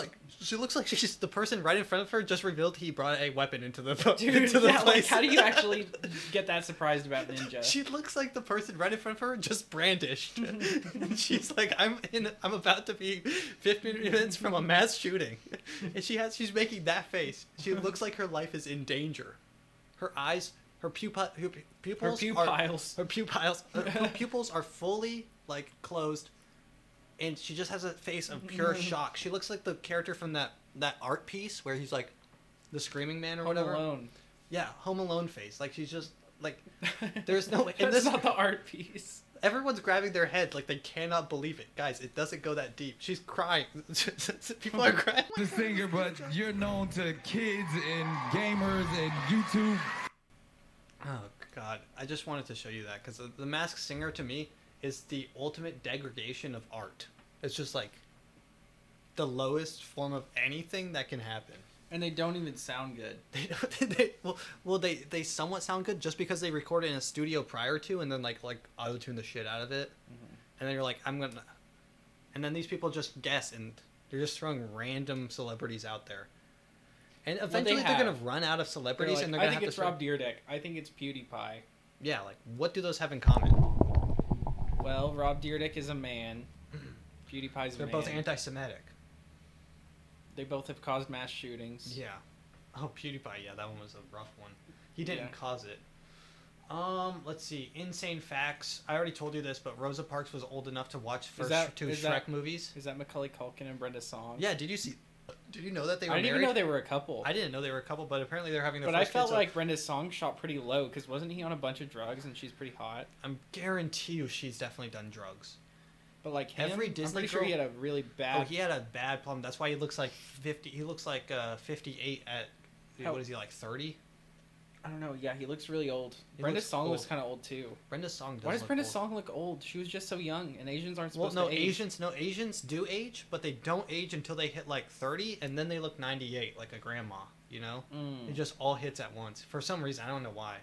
[SPEAKER 1] like she's the person right in front of her just revealed he brought a weapon into the
[SPEAKER 2] Dude,
[SPEAKER 1] into the
[SPEAKER 2] yeah,
[SPEAKER 1] place.
[SPEAKER 2] like, how do you actually get that surprised about Ninja?
[SPEAKER 1] She looks like the person right in front of her just brandished. She's like, I'm about to be 15 minutes from a mass shooting, and she's making that face. She looks like her life is in danger. Her eyes, her pupils are fully like closed, and she just has a face of pure shock. She looks like the character from that art piece where he's like the screaming man or
[SPEAKER 2] Home
[SPEAKER 1] whatever.
[SPEAKER 2] Alone.
[SPEAKER 1] Yeah, Home Alone face. Like she's just like there's no.
[SPEAKER 2] That's
[SPEAKER 1] and this
[SPEAKER 2] not the art piece.
[SPEAKER 1] Everyone's grabbing their heads like they cannot believe it, guys. It doesn't go that deep. She's crying. People are crying.
[SPEAKER 12] The singer, but you're known to kids and gamers and YouTube.
[SPEAKER 1] Oh God, I just wanted to show you that because the Masked Singer to me is the ultimate degradation of art. It's just like the lowest form of anything that can happen.
[SPEAKER 2] And they don't even sound good.
[SPEAKER 1] They somewhat sound good just because they recorded in a studio prior to and then like auto-tune the shit out of it. Mm-hmm. And then you're like, and then these people just guess, and they're just throwing random celebrities out there. And eventually they're gonna run out of celebrities, and they're gonna have to.
[SPEAKER 2] I think it's Rob Dyrdek. I think it's PewDiePie.
[SPEAKER 1] Yeah, like what do those have in common?
[SPEAKER 2] Well, Rob Dyrdek is a man. PewDiePie's a
[SPEAKER 1] They're
[SPEAKER 2] man.
[SPEAKER 1] both anti-Semitic.
[SPEAKER 2] They both have caused mass shootings.
[SPEAKER 1] Yeah. Oh, PewDiePie. Yeah, that one was a rough one. He didn't cause it. Let's see. Insane facts. I already told you this, but Rosa Parks was old enough to watch two Shrek movies.
[SPEAKER 2] Is that Macaulay Culkin and Brenda Song?
[SPEAKER 1] Yeah. Did you know that they were married?
[SPEAKER 2] I didn't even know they were a couple.
[SPEAKER 1] I didn't know they were a couple, but apparently they're having their
[SPEAKER 2] But
[SPEAKER 1] first
[SPEAKER 2] I felt
[SPEAKER 1] kid,
[SPEAKER 2] like Brenda's Song shot pretty low, because wasn't he on a bunch of drugs and she's pretty hot?
[SPEAKER 1] I'm guarantee you she's definitely done drugs.
[SPEAKER 2] But like him,
[SPEAKER 1] every Disney
[SPEAKER 2] I'm pretty
[SPEAKER 1] girl,
[SPEAKER 2] sure he had a really bad...
[SPEAKER 1] Oh, he had a bad problem. That's why he looks like 50. He looks like 58 at... What is he, like 30?
[SPEAKER 2] I don't know. Yeah, he looks really old.
[SPEAKER 1] He
[SPEAKER 2] Brenda's
[SPEAKER 1] looks
[SPEAKER 2] Song
[SPEAKER 1] old.
[SPEAKER 2] was kind of old too.
[SPEAKER 1] Brenda's Song does
[SPEAKER 2] Why does
[SPEAKER 1] look
[SPEAKER 2] Brenda's
[SPEAKER 1] old.
[SPEAKER 2] Song look old? She was just so young, and Asians aren't supposed to age.
[SPEAKER 1] Asians do age, but they don't age until they hit like 30, and then they look 98, like a grandma. You know, It just all hits at once for some reason. I don't know why.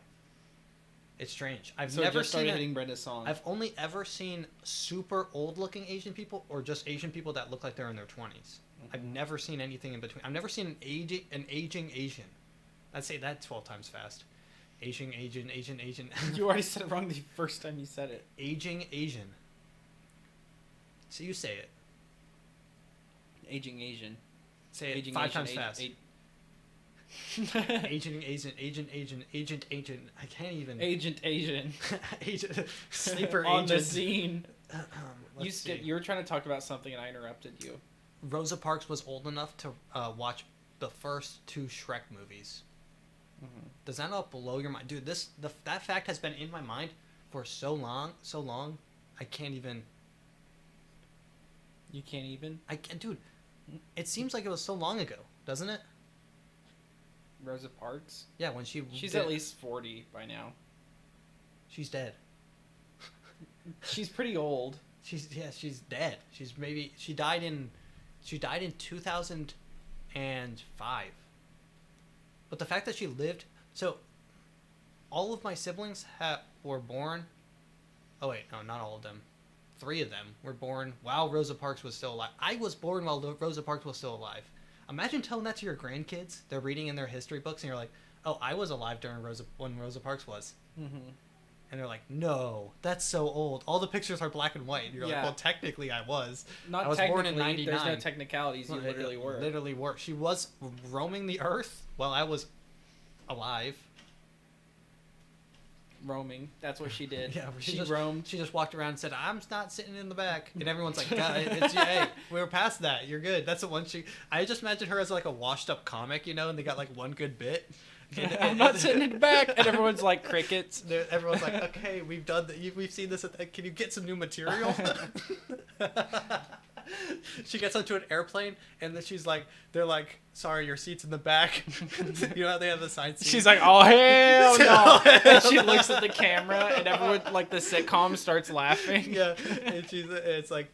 [SPEAKER 1] It's strange. I've never seen
[SPEAKER 2] hitting Brenda's Song.
[SPEAKER 1] I've only ever seen super old-looking Asian people, or just Asian people that look like they're in their 20s. I've never seen anything in between. I've never seen an aging Asian. I'd say that 12 times fast. Asian.
[SPEAKER 2] You already said it wrong the first time you said it.
[SPEAKER 1] Aging Asian. So you say it.
[SPEAKER 2] Aging Asian.
[SPEAKER 1] Say it
[SPEAKER 2] Aging
[SPEAKER 1] 5
[SPEAKER 2] Asian,
[SPEAKER 1] times fast. Agent Asian. I can't even.
[SPEAKER 2] Agent Asian.
[SPEAKER 1] Sleeper
[SPEAKER 2] on
[SPEAKER 1] agent.
[SPEAKER 2] the scene.
[SPEAKER 1] Let's
[SPEAKER 2] You were trying to talk about something and I interrupted you.
[SPEAKER 1] Rosa Parks was old enough to watch the first 2 Shrek movies. Mm-hmm. Does that not blow your mind, dude? That fact has been in my mind for so long. I can't even.
[SPEAKER 2] You can't even.
[SPEAKER 1] I can't, dude. It seems like it was so long ago, doesn't it?
[SPEAKER 2] Rosa Parks.
[SPEAKER 1] Yeah, when
[SPEAKER 2] she's at least 40 by now.
[SPEAKER 1] She's dead.
[SPEAKER 2] She's pretty old.
[SPEAKER 1] She's dead. She died in 2005. But the fact that she lived, so all of my siblings were born. Oh wait, no, not all of them. 3 of them were born while Rosa Parks was still alive. I was born while Rosa Parks was still alive. Imagine telling that to your grandkids. They're reading in their history books, and you're like, "Oh, I was alive when Rosa Parks was." Mm-hmm. And they're like, "No, that's so old. All the pictures are black and white." And you're like, "Well, technically, I was.
[SPEAKER 2] Not
[SPEAKER 1] I was born in '99.
[SPEAKER 2] There's no technicalities. You literally were.
[SPEAKER 1] Literally were. She was roaming the earth while I was alive.
[SPEAKER 2] Roaming. That's what she did.
[SPEAKER 1] Yeah,
[SPEAKER 2] she roamed.
[SPEAKER 1] She just walked around and said, "I'm not sitting in the back," and everyone's like, "God, it's you. Hey, we were past that. You're good." That's the one she. I just imagine her as like a washed-up comic, you know, and they got like one good bit.
[SPEAKER 2] And I'm not sitting in the back, and everyone's like crickets.
[SPEAKER 1] Everyone's like, "Okay, we've done that. We've seen this. Can you get some new material?" She gets onto an airplane, and then she's like, "They're like, sorry, your seat's in the back." You know how they have the side seat?
[SPEAKER 2] She's like, "Oh hell no!" And she looks at the camera, and everyone, like the sitcom, starts laughing.
[SPEAKER 1] Yeah, and it's like,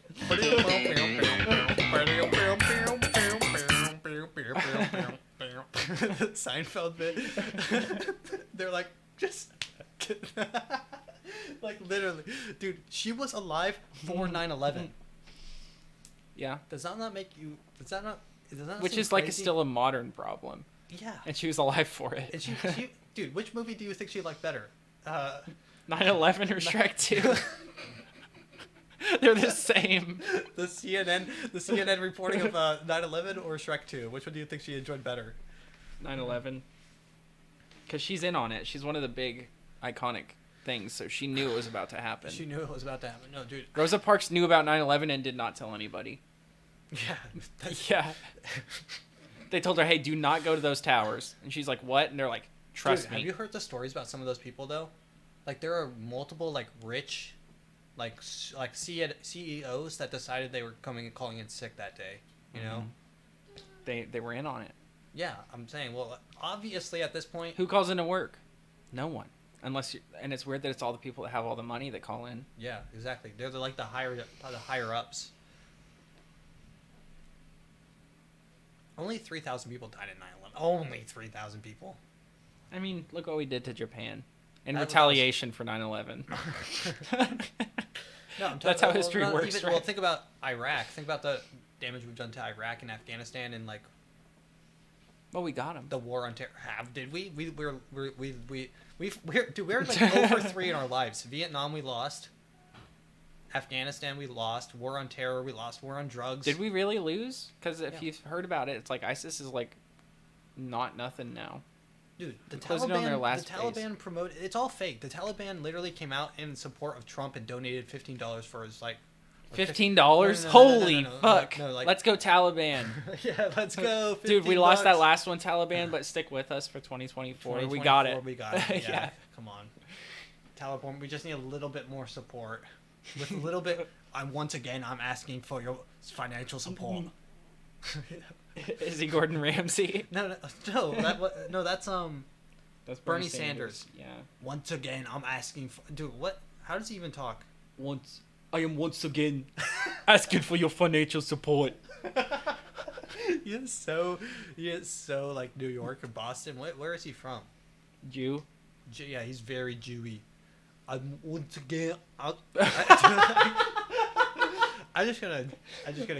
[SPEAKER 1] Seinfeld bit. They're like, just. Like literally, dude, she was alive for 9/11.
[SPEAKER 2] Yeah.
[SPEAKER 1] Does that not make you? Does that not?
[SPEAKER 2] Which is like still a modern problem.
[SPEAKER 1] Yeah.
[SPEAKER 2] And she was alive for it.
[SPEAKER 1] And she, dude, which movie do you think she liked better?
[SPEAKER 2] 9/11 or Shrek 2? They're the same.
[SPEAKER 1] The CNN reporting of 9/11 or Shrek 2? Which one do you think she enjoyed better?
[SPEAKER 2] 9/11. Because she's in on it. She's one of the big iconic things, so she knew it was about to happen.
[SPEAKER 1] She knew it was about to happen. No, dude.
[SPEAKER 2] Rosa Parks knew about 9/11 and did not tell anybody.
[SPEAKER 1] Yeah.
[SPEAKER 2] Yeah. They told her, "Hey, do not go to those towers." And she's like, "What?" And they're like, "Trust me."
[SPEAKER 1] Have you heard the stories about some of those people though? Like there are multiple like rich, like CEOs that decided they were calling in sick that day. You know.
[SPEAKER 2] They were in on it.
[SPEAKER 1] Yeah, I'm saying. Well, obviously at this point,
[SPEAKER 2] who calls into work? No one. Unless and it's weird that it's all the people that have all the money that call in.
[SPEAKER 1] Yeah, exactly. They're like the higher ups. Only 3,000 people died in 9/11. Only 3,000 people.
[SPEAKER 2] I mean, look what we did to Japan in retaliation for 9/11.
[SPEAKER 1] No,
[SPEAKER 2] That's how history works,
[SPEAKER 1] even,
[SPEAKER 2] right?
[SPEAKER 1] Well, think about Iraq. Think about the damage we've done to Iraq and Afghanistan, and like.
[SPEAKER 2] Well, we got them.
[SPEAKER 1] The war on terror. Did we? We're like 0 for 3 in our lives. Vietnam we lost. Afghanistan we lost. War on terror we lost. War on drugs.
[SPEAKER 2] Did we really lose? Because if you've heard about it, it's like ISIS is like not nothing now.
[SPEAKER 1] Dude, the
[SPEAKER 2] Closing on their
[SPEAKER 1] Taliban.
[SPEAKER 2] last
[SPEAKER 1] The Taliban promoted. It's all fake. The Taliban literally came out in support of Trump and donated $15 for his like.
[SPEAKER 2] $15?
[SPEAKER 1] No,
[SPEAKER 2] Holy
[SPEAKER 1] no,
[SPEAKER 2] fuck!
[SPEAKER 1] like,
[SPEAKER 2] let's go Taliban.
[SPEAKER 1] Yeah, let's go.
[SPEAKER 2] Dude, we lost
[SPEAKER 1] bucks.
[SPEAKER 2] that last one, Taliban, but stick with us for 2024. We
[SPEAKER 1] 2024,
[SPEAKER 2] got it.
[SPEAKER 1] We got it. Yeah.
[SPEAKER 2] Yeah.
[SPEAKER 1] Come on. Taliban. We just need a little bit more support. With a little bit. I'm asking for your financial support.
[SPEAKER 2] Is he Gordon Ramsay?
[SPEAKER 1] No. That's Bernie Sanders.
[SPEAKER 2] Yeah.
[SPEAKER 1] Once again, I'm asking for. Dude, what? How does he even talk?
[SPEAKER 2] I am once again asking for your financial support.
[SPEAKER 1] He is so like New York or Boston. Where is he from?
[SPEAKER 2] Jew.
[SPEAKER 1] Yeah, he's very Jewy. I'm once again. I'm just gonna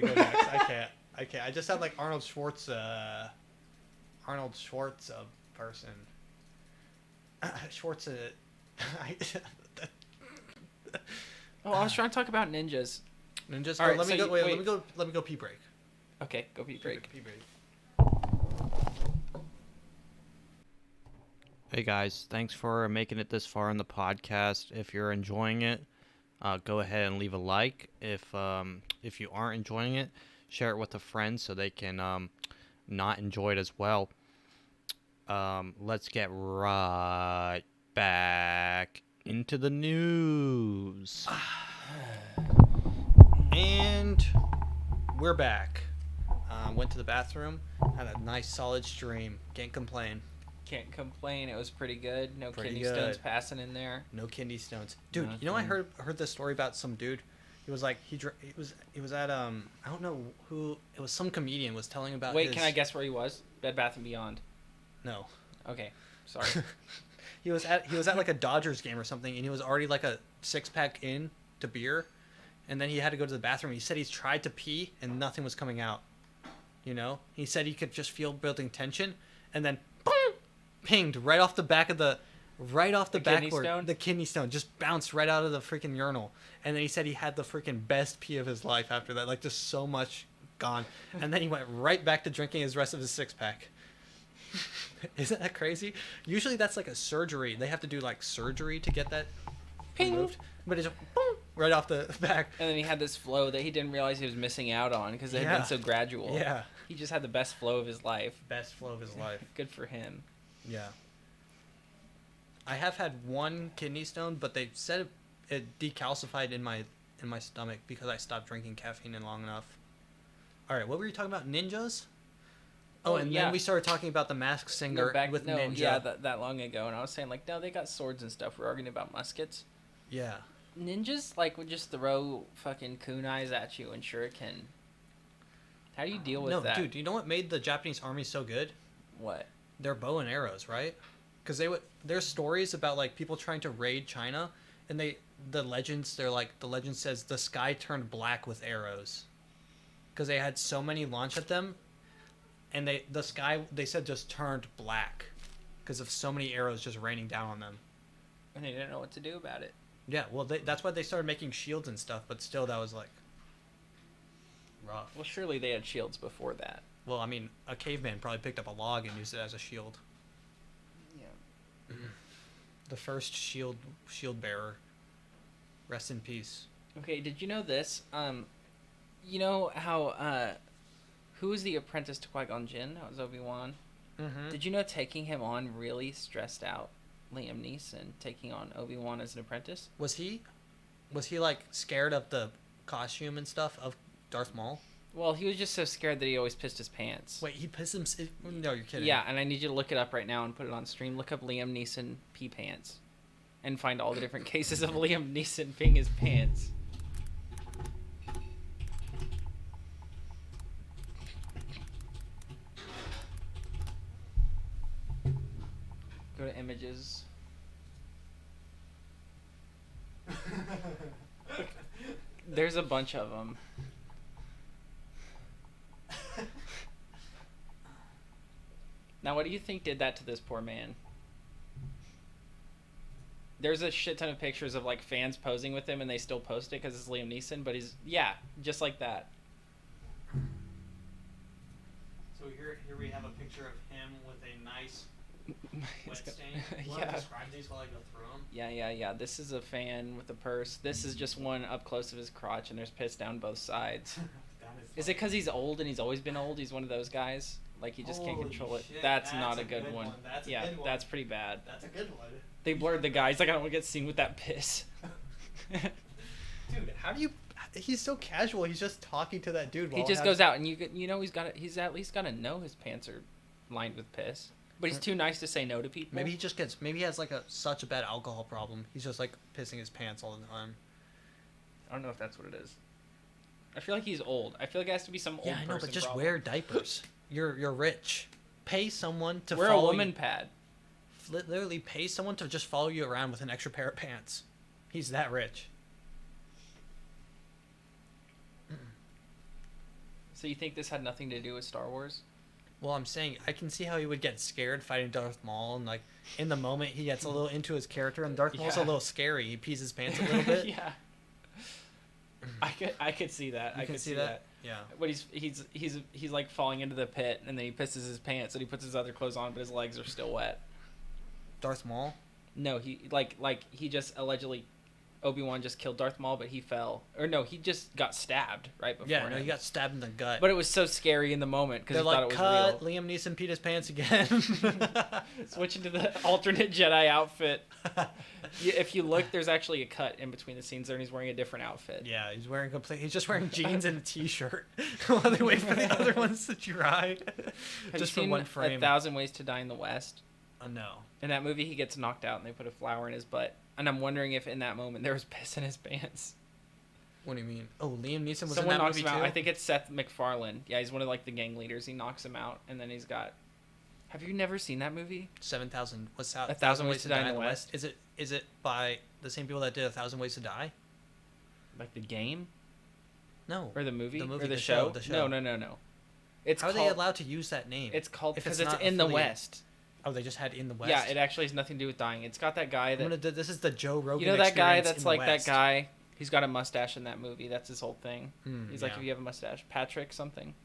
[SPEAKER 1] go next. I can't. I just sound like Arnold Schwartz person. Schwartz.
[SPEAKER 2] Oh, I was trying to talk about ninjas.
[SPEAKER 1] Ninjas.
[SPEAKER 2] All right,
[SPEAKER 1] let me
[SPEAKER 2] so
[SPEAKER 1] go. Let me go. Pee break.
[SPEAKER 2] Okay, go pee break.
[SPEAKER 1] Pee break. Hey guys, thanks for making it this far in the podcast. If you're enjoying it, go ahead and leave a like. If you aren't enjoying it, share it with a friend so they can not enjoy it as well. Let's get right back into the news. And we're back. Went to the bathroom, had a nice solid stream. Can't complain.
[SPEAKER 2] Can't complain. It was pretty good. No
[SPEAKER 1] Pretty
[SPEAKER 2] kidney
[SPEAKER 1] good.
[SPEAKER 2] stones passing in there.
[SPEAKER 1] No kidney stones, dude.
[SPEAKER 2] Nothing.
[SPEAKER 1] You know, I heard this story about some dude. He was like he was at I don't know who it was. Some comedian was telling about.
[SPEAKER 2] Wait, can I guess where he was? Bed Bath and Beyond.
[SPEAKER 1] No.
[SPEAKER 2] Okay, sorry.
[SPEAKER 1] He was at like a Dodgers game or something, and he was already like a 6-pack in to beer, and then he had to go to the bathroom. He said he's tried to pee and nothing was coming out. You know, he said he could just feel building tension, and then boom, pinged right off the back of the backboard. The kidney stone just bounced right out of the freaking urinal, and then he said he had the freaking best pee of his life after that, like just so much gone, and then he went right back to drinking his rest of his 6-pack. Isn't that crazy? Usually that's like a surgery. They have to do like surgery to get that removed. But it's just boom, right off the back.
[SPEAKER 2] And then he had this flow that he didn't realize he was missing out on because it had been so gradual.
[SPEAKER 1] Yeah.
[SPEAKER 2] He just had the best flow of his life.
[SPEAKER 1] Best flow of his life.
[SPEAKER 2] Good for him.
[SPEAKER 1] Yeah. I have had one kidney stone, but they said it decalcified in my stomach because I stopped drinking caffeine in long enough. All right, what were you talking about? Ninjas? Oh, and then we started talking about the Masked Singer with Ninja.
[SPEAKER 2] Yeah, that long ago, and I was saying like, no, they got swords and stuff. We're arguing about muskets.
[SPEAKER 1] Yeah.
[SPEAKER 2] Ninjas like would just throw fucking kunais at you and shuriken. How do you deal with that?
[SPEAKER 1] No, dude, you know what made the Japanese army so good?
[SPEAKER 2] What?
[SPEAKER 1] Their bow and arrows, right? Because there's stories about like people trying to raid China, and the legend says the sky turned black with arrows, because they had so many launch at them, and the sky they said just turned black, because of so many arrows just raining down on them.
[SPEAKER 2] And they didn't know what to do about it.
[SPEAKER 1] Yeah, well, that's why they started making shields and stuff, but still, that was like rough.
[SPEAKER 2] Well, surely they had shields before that.
[SPEAKER 1] Well, I mean, a caveman probably picked up a log and used it as a shield.
[SPEAKER 2] Yeah.
[SPEAKER 1] The first shield bearer. Rest in peace.
[SPEAKER 2] Okay, did you know this? You know how who was the apprentice to Qui-Gon Jinn? That was Obi-Wan.
[SPEAKER 1] Mm-hmm.
[SPEAKER 2] Did you know taking him on really stressed out Liam Neeson taking on Obi-Wan as an apprentice?
[SPEAKER 1] Was he like scared of the costume and stuff of Darth Maul?
[SPEAKER 2] Well, he was just so scared that he always pissed his pants.
[SPEAKER 1] Wait, he pissed him? No, you're kidding.
[SPEAKER 2] Yeah, and I need you to look it up right now and put it on stream. Look up Liam Neeson pee pants, and find all the different cases of Liam Neeson peeing his pants. Go to images. There's a bunch of them. Now, what do you think did that to this poor man? There's a shit ton of pictures of like fans posing with him, and they still post it because it's Liam Neeson. But he's just like that.
[SPEAKER 1] So here we have a picture of him with a nice wet stain. You want to describe these while I go through them?
[SPEAKER 2] Yeah. This is a fan with a purse. This is just one up close of his crotch, and there's piss down both sides. Is it because he's old and he's always been old? He's one of those guys. Like he just can't control it.
[SPEAKER 1] Shit,
[SPEAKER 2] That's not a good one.
[SPEAKER 1] That's a
[SPEAKER 2] yeah,
[SPEAKER 1] good one.
[SPEAKER 2] that's pretty bad.
[SPEAKER 1] That's a good one.
[SPEAKER 2] They blurred the guy. He's like, I don't want to get seen with that piss.
[SPEAKER 1] Dude, how do you? He's so casual. He's just talking to that dude.
[SPEAKER 2] He just goes out, and you know he's at least got to know his pants are lined with piss. But he's too nice to say no to people.
[SPEAKER 1] Maybe he has like such a bad alcohol problem. He's just like pissing his pants all the time.
[SPEAKER 2] I don't know if that's what it is. I feel like he's old. I feel like it has to be some old person.
[SPEAKER 1] Yeah, I know, but just
[SPEAKER 2] problem.
[SPEAKER 1] wear diapers. You're rich. Pay someone to
[SPEAKER 2] wear a woman pad.
[SPEAKER 1] Literally pay someone to just follow you around with an extra pair of pants. He's that rich.
[SPEAKER 2] So you think this had nothing to do with Star Wars?
[SPEAKER 1] Well, I'm saying I can see how he would get scared fighting Darth Maul, and like in the moment he gets a little into his character, and Darth Maul's a little scary. He pees his pants a little bit.
[SPEAKER 2] Yeah. I could see that. I could see that.
[SPEAKER 1] Yeah.
[SPEAKER 2] But he's like falling into the pit, and then he pisses his pants, and he puts his other clothes on, but his legs are still wet.
[SPEAKER 1] Darth Maul?
[SPEAKER 2] No, he he just allegedly, Obi-Wan just killed Darth Maul, but he fell. Or no, he just got stabbed right before.
[SPEAKER 1] Yeah, no, he got stabbed in the gut.
[SPEAKER 2] But it was so scary in the moment because he thought it was
[SPEAKER 1] cut.
[SPEAKER 2] real.
[SPEAKER 1] Liam Neeson peed his pants again.
[SPEAKER 2] Switching to the alternate Jedi outfit. If you look, there's actually a cut in between the scenes there, and he's wearing a different outfit.
[SPEAKER 1] Yeah, he's just wearing jeans and a t-shirt while they wait for the other ones to dry.
[SPEAKER 2] Have
[SPEAKER 1] Just
[SPEAKER 2] you
[SPEAKER 1] for
[SPEAKER 2] seen
[SPEAKER 1] one frame.
[SPEAKER 2] 1,000 Ways to Die in the West?
[SPEAKER 1] No.
[SPEAKER 2] In that movie, he gets knocked out, and they put a flower in his butt. And I'm wondering if in that moment there was piss in his pants.
[SPEAKER 1] What do you mean? Oh, Liam Neeson was
[SPEAKER 2] Someone
[SPEAKER 1] in that
[SPEAKER 2] knocks
[SPEAKER 1] movie
[SPEAKER 2] him out.
[SPEAKER 1] too?
[SPEAKER 2] I think it's Seth MacFarlane. Yeah, he's one of like the gang leaders. He knocks him out, and then he's got. Have you never seen that movie?
[SPEAKER 1] 7,000. What's that?
[SPEAKER 2] 1,000 Ways to Die in the West.
[SPEAKER 1] Is it by the same people that did 1,000 Ways to Die?
[SPEAKER 2] Like the game?
[SPEAKER 1] No.
[SPEAKER 2] Or the movie?
[SPEAKER 1] The
[SPEAKER 2] Or the show?
[SPEAKER 1] The show.
[SPEAKER 2] No. It's
[SPEAKER 1] How are they allowed to use that name?
[SPEAKER 2] It's called because
[SPEAKER 1] it's
[SPEAKER 2] it's
[SPEAKER 1] not
[SPEAKER 2] in the
[SPEAKER 1] affiliated?
[SPEAKER 2] West.
[SPEAKER 1] Oh, they just had in the West.
[SPEAKER 2] Yeah, it actually has nothing to do with dying. It's got that guy that.
[SPEAKER 1] This is the Joe Rogan.
[SPEAKER 2] You know that guy
[SPEAKER 1] experience
[SPEAKER 2] that's
[SPEAKER 1] in the
[SPEAKER 2] like
[SPEAKER 1] West.
[SPEAKER 2] that guy. He's got a mustache in that movie. That's his whole thing. He's like,
[SPEAKER 1] yeah.
[SPEAKER 2] if you have a mustache, Patrick something.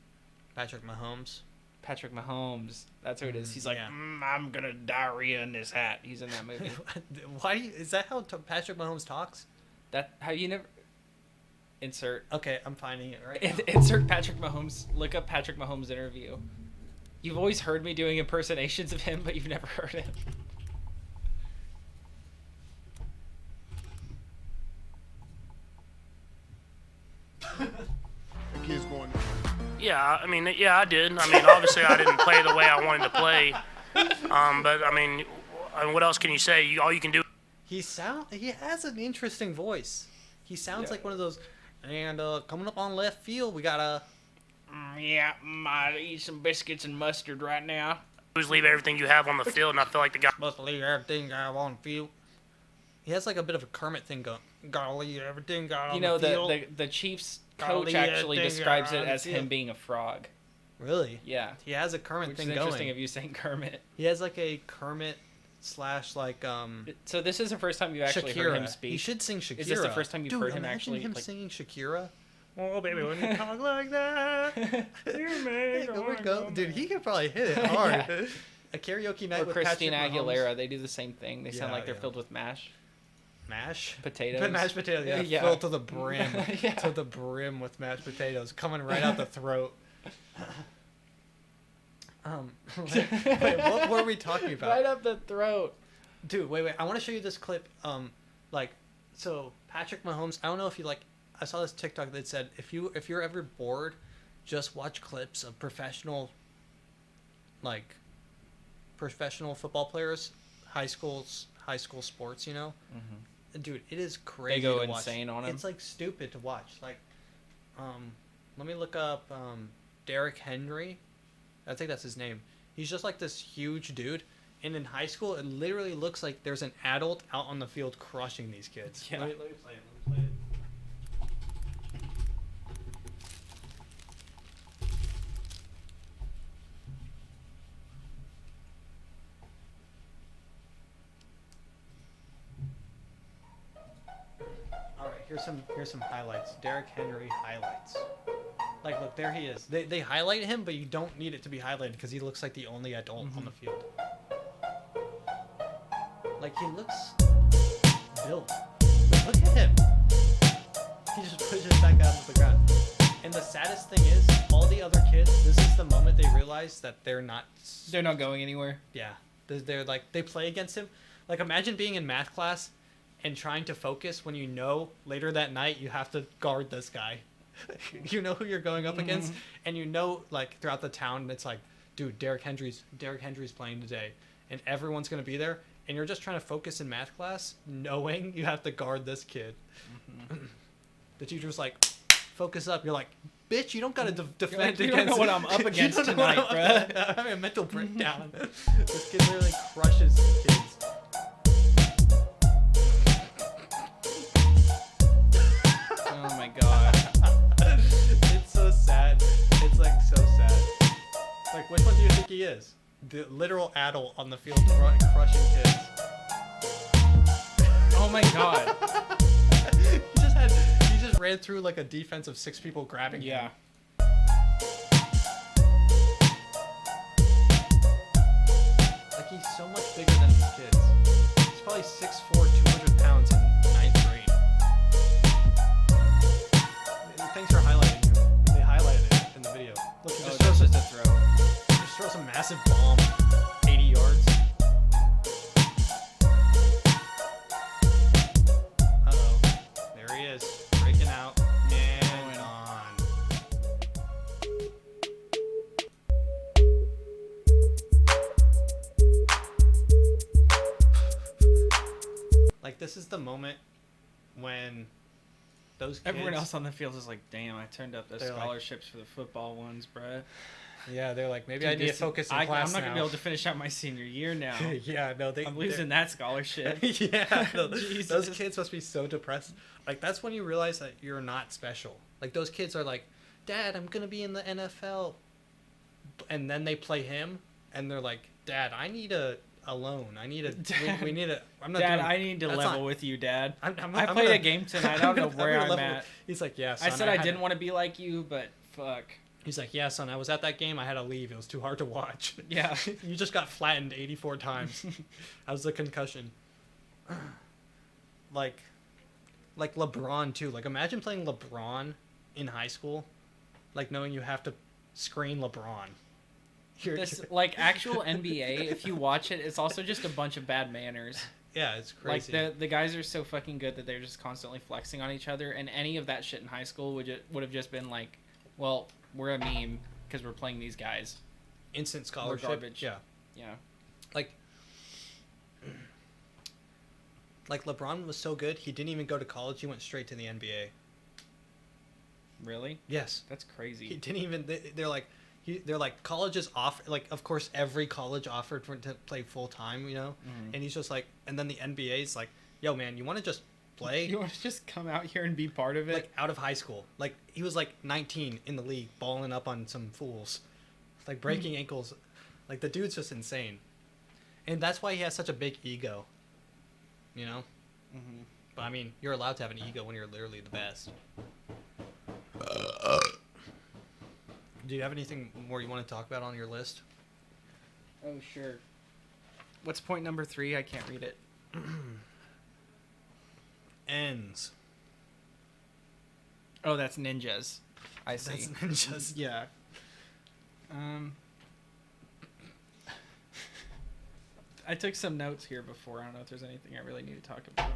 [SPEAKER 1] Patrick Mahomes.
[SPEAKER 2] Patrick Mahomes. That's who it is. He's like,
[SPEAKER 1] yeah.
[SPEAKER 2] I'm gonna diarrhea in this hat. He's in that movie.
[SPEAKER 1] Is that how Patrick Mahomes talks?
[SPEAKER 2] That how you never. Insert.
[SPEAKER 1] Okay, I'm finding it right now.
[SPEAKER 2] Insert Patrick Mahomes. Look up Patrick Mahomes interview. You've always heard me doing impersonations of him, but you've never heard him.
[SPEAKER 3] The kid's going.
[SPEAKER 13] Yeah, I mean, yeah, I did. I mean, obviously, I didn't play the way I wanted to play. But I mean, what else can you say? All you can do.
[SPEAKER 1] He has an interesting voice. He sounds like one of those. And coming up on left field, we got
[SPEAKER 2] I eat some biscuits and mustard right now.
[SPEAKER 13] Just leave everything you have on the field, and I feel like the guy.
[SPEAKER 1] Must leave everything I have on the field. He has like a bit of a Kermit thing going. Gotta leave everything got on the field.
[SPEAKER 2] The Chiefs coach actually describes it as him being a frog.
[SPEAKER 1] Really?
[SPEAKER 2] Yeah.
[SPEAKER 1] He has a Kermit
[SPEAKER 2] Which
[SPEAKER 1] thing
[SPEAKER 2] is
[SPEAKER 1] going.
[SPEAKER 2] interesting of you saying Kermit.
[SPEAKER 1] He has like a Kermit / like
[SPEAKER 2] So this is the first time you've actually heard him speak.
[SPEAKER 1] He should sing Shakira.
[SPEAKER 2] Is this the first time you've heard him actually?
[SPEAKER 1] Imagine him singing Shakira. Oh baby, when you talk like that, dude, he could probably hit it hard.
[SPEAKER 2] Yeah.
[SPEAKER 1] A karaoke night
[SPEAKER 2] or
[SPEAKER 1] with
[SPEAKER 2] Christina
[SPEAKER 1] Patrick Mahomes.
[SPEAKER 2] Aguilera, they do the same thing. They sound like they're filled with mash.
[SPEAKER 1] Mash?
[SPEAKER 2] Potatoes.
[SPEAKER 1] Mashed potatoes, yeah. Filled to the brim. To the brim with mashed potatoes. Coming right out the throat. Wait, what were we talking about?
[SPEAKER 2] Right up the throat.
[SPEAKER 1] Dude, wait. I want to show you this clip. So Patrick Mahomes, I don't know if you I saw this TikTok that said if you're ever bored, just watch clips of professional football players, high school sports, you know? Mm-hmm. Dude, it is crazy.
[SPEAKER 2] They go
[SPEAKER 1] to watch.
[SPEAKER 2] insane on him.
[SPEAKER 1] It's like stupid to watch. Like, let me look up Derrick Henry. I think that's his name. He's just like this huge dude. And in high school, it literally looks like there's an adult out on the field crushing these kids.
[SPEAKER 2] Yeah.
[SPEAKER 1] Let me play it. Here's some highlights. Derrick Henry highlights. Like, look, there he is. They highlight him, but you don't need it to be highlighted because he looks like the only adult on the field. Like, he looks built. Look at him. He just pushes that guy onto the ground. And the saddest thing is, all the other kids, this is the moment they realize that they're not
[SPEAKER 2] going anywhere.
[SPEAKER 1] Yeah. They're like, they play against him. Like, imagine being in math class and trying to focus when you know later that night you have to guard this guy. You know who you're going up against, and you know, like, throughout the town, it's like, dude, Derrick Henry's playing today, and everyone's gonna be there, and you're just trying to focus in math class, knowing you have to guard this kid. The teacher's like, focus up. You're like, bitch, you don't gotta defend
[SPEAKER 2] like, you
[SPEAKER 1] against.
[SPEAKER 2] don't know what I'm up against tonight, bruh.
[SPEAKER 1] I'm having a mental breakdown. This kid literally crushes kids.
[SPEAKER 2] Oh my god.
[SPEAKER 1] It's so sad. It's like so sad. Like, which one do you think he is? The literal adult on the field crushing kids.
[SPEAKER 2] Oh my god.
[SPEAKER 1] He just ran through like a defense of 6 people grabbing him.
[SPEAKER 2] Yeah.
[SPEAKER 1] Like, he's so much bigger than these kids. He's probably 6'4", 200 pounds in 9th grade. Thanks for highlighting him. They highlighted it in the video. Look, he
[SPEAKER 2] just a throw.
[SPEAKER 1] Just throws a massive bomb 80 yards. Uh-oh. There he is. Breaking out. And on. Like, this is the moment when those kids...
[SPEAKER 2] Everyone else on the field is like, damn, I turned up those
[SPEAKER 1] They're like-
[SPEAKER 2] scholarships for the football ones, bruh.
[SPEAKER 1] Yeah, they're like, maybe
[SPEAKER 2] Dude,
[SPEAKER 1] I need to
[SPEAKER 2] this-
[SPEAKER 1] focus in
[SPEAKER 2] I'm
[SPEAKER 1] class
[SPEAKER 2] not gonna be
[SPEAKER 1] now.
[SPEAKER 2] able to finish out my senior year now.
[SPEAKER 1] Yeah, no,
[SPEAKER 2] I'm losing that scholarship.
[SPEAKER 1] Yeah, no,
[SPEAKER 2] Jesus.
[SPEAKER 1] those kids must be so depressed. Like, that's when you realize that you're not special. Like, those kids are like, Dad, I'm gonna be in the NFL, and then they play him, and they're like, Dad, I need a loan. I need a. We need a. I'm not.
[SPEAKER 2] Dad,
[SPEAKER 1] doing,
[SPEAKER 2] I need to
[SPEAKER 1] that's
[SPEAKER 2] level
[SPEAKER 1] not-
[SPEAKER 2] with you, Dad.
[SPEAKER 1] I'm
[SPEAKER 2] I played a game tonight. I don't know where I'm at.
[SPEAKER 1] He's like, yeah.
[SPEAKER 2] I
[SPEAKER 1] Son,
[SPEAKER 2] said I
[SPEAKER 1] had
[SPEAKER 2] didn't want to be like you, but fuck.
[SPEAKER 1] He's like, yeah, son, I was at that game. I had to leave. It was too hard to watch.
[SPEAKER 2] Yeah.
[SPEAKER 1] You just got flattened 84 times. That was the concussion. Like LeBron, too. Like, imagine playing LeBron in high school. Like, knowing you have to screen LeBron.
[SPEAKER 2] This, like, actual NBA, if you watch it, it's also just a bunch of bad manners.
[SPEAKER 1] Yeah, it's crazy.
[SPEAKER 2] Like, the guys are so fucking good that they're just constantly flexing on each other, and any of that shit in high school would have just been like, well, we're a meme because we're playing these guys.
[SPEAKER 1] Instant scholarship.
[SPEAKER 2] We're garbage.
[SPEAKER 1] Yeah.
[SPEAKER 2] Yeah.
[SPEAKER 1] Like, LeBron was so good, he didn't even go to college. He went straight to the NBA.
[SPEAKER 2] Really?
[SPEAKER 1] Yes.
[SPEAKER 2] That's crazy.
[SPEAKER 1] He didn't even. They're like colleges offer. Like, of course, every college offered for him to play full time. You know, and he's just like, and then the NBA's like, yo, man, you want to just play?
[SPEAKER 2] You want to just come out here and be part of it?
[SPEAKER 1] Like, out of high school. Like, he was like 19 in the league, balling up on some fools, like breaking ankles. Like, the dude's just insane, and that's why he has such a big ego. You know. But I mean, you're allowed to have an ego when you're literally the best. Do you have anything more you want to talk about on your list?
[SPEAKER 2] Oh, sure. What's point number 3? I can't read it.
[SPEAKER 1] Ends.
[SPEAKER 2] Oh, that's ninjas. I see.
[SPEAKER 1] That's ninjas.
[SPEAKER 2] Yeah. I took some notes here before. I don't know if there's anything I really need to talk about.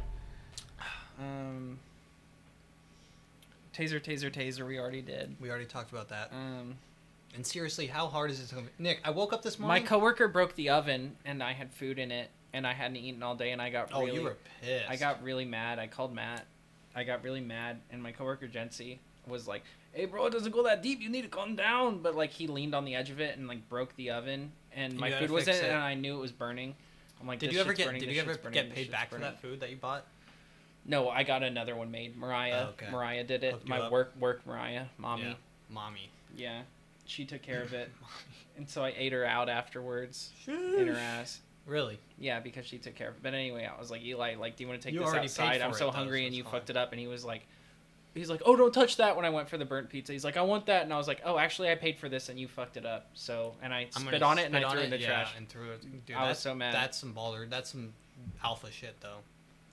[SPEAKER 2] Taser, we already did.
[SPEAKER 1] We already talked about that. And seriously, how hard is it to... Nick, I woke up this
[SPEAKER 2] My
[SPEAKER 1] morning...
[SPEAKER 2] coworker broke the oven, and I had food in it, and I hadn't eaten all day, and I got really...
[SPEAKER 1] Oh, you were pissed.
[SPEAKER 2] I got really mad. I called Matt. I got really mad, and my coworker, Jency, was like, hey, bro, it doesn't go that deep. You need to calm down. But, like, he leaned on the edge of it and, like, broke the oven, and my food was in it, and I knew it was burning. I'm like,
[SPEAKER 1] Did you ever get paid back for that food that you bought?
[SPEAKER 2] No, I got another one made. Mariah.
[SPEAKER 1] Oh, okay.
[SPEAKER 2] Mariah did it.
[SPEAKER 1] Hooked you
[SPEAKER 2] My
[SPEAKER 1] up?
[SPEAKER 2] work Mariah. Mommy.
[SPEAKER 1] Yeah. Mommy.
[SPEAKER 2] Yeah. She took care of it. And so I ate her out afterwards. In her ass.
[SPEAKER 1] Really?
[SPEAKER 2] Yeah, because she took care of it. But anyway, I was like, Eli, like, do you want to take
[SPEAKER 1] You
[SPEAKER 2] this
[SPEAKER 1] already
[SPEAKER 2] outside?
[SPEAKER 1] paid
[SPEAKER 2] I'm
[SPEAKER 1] for
[SPEAKER 2] so
[SPEAKER 1] it, though,
[SPEAKER 2] hungry,
[SPEAKER 1] so
[SPEAKER 2] and
[SPEAKER 1] it's
[SPEAKER 2] you
[SPEAKER 1] fine.
[SPEAKER 2] fucked it up. And he's like, oh, don't touch that. When I went for the burnt pizza, he's like, I want that, and I was like, oh, actually, I paid for this, and you fucked it up. So, and I spit on it, and I threw it in the trash.
[SPEAKER 1] And threw it. Dude,
[SPEAKER 2] I was so mad.
[SPEAKER 1] That's some baller. That's some alpha shit, though.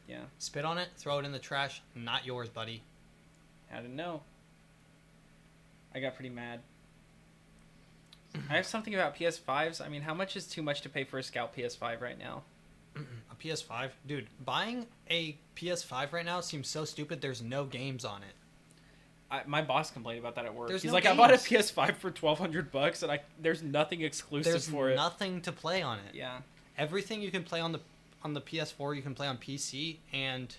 [SPEAKER 2] Yeah.
[SPEAKER 1] Spit on it, throw it in the trash. Not yours, buddy.
[SPEAKER 2] I didn't know. I got pretty mad. I have something about PS5s. I mean, how much is too much to pay for a Scout PS5 right now?
[SPEAKER 1] A PS5? Dude, buying a PS5 right now seems so stupid. There's no games on it.
[SPEAKER 2] My boss complained about that at work.
[SPEAKER 1] There's
[SPEAKER 2] He's
[SPEAKER 1] no
[SPEAKER 2] like,
[SPEAKER 1] games.
[SPEAKER 2] I bought a PS5 for $1,200, and there's nothing exclusive for it.
[SPEAKER 1] There's nothing to play on it.
[SPEAKER 2] Yeah.
[SPEAKER 1] Everything you can play on the PS4, you can play on PC and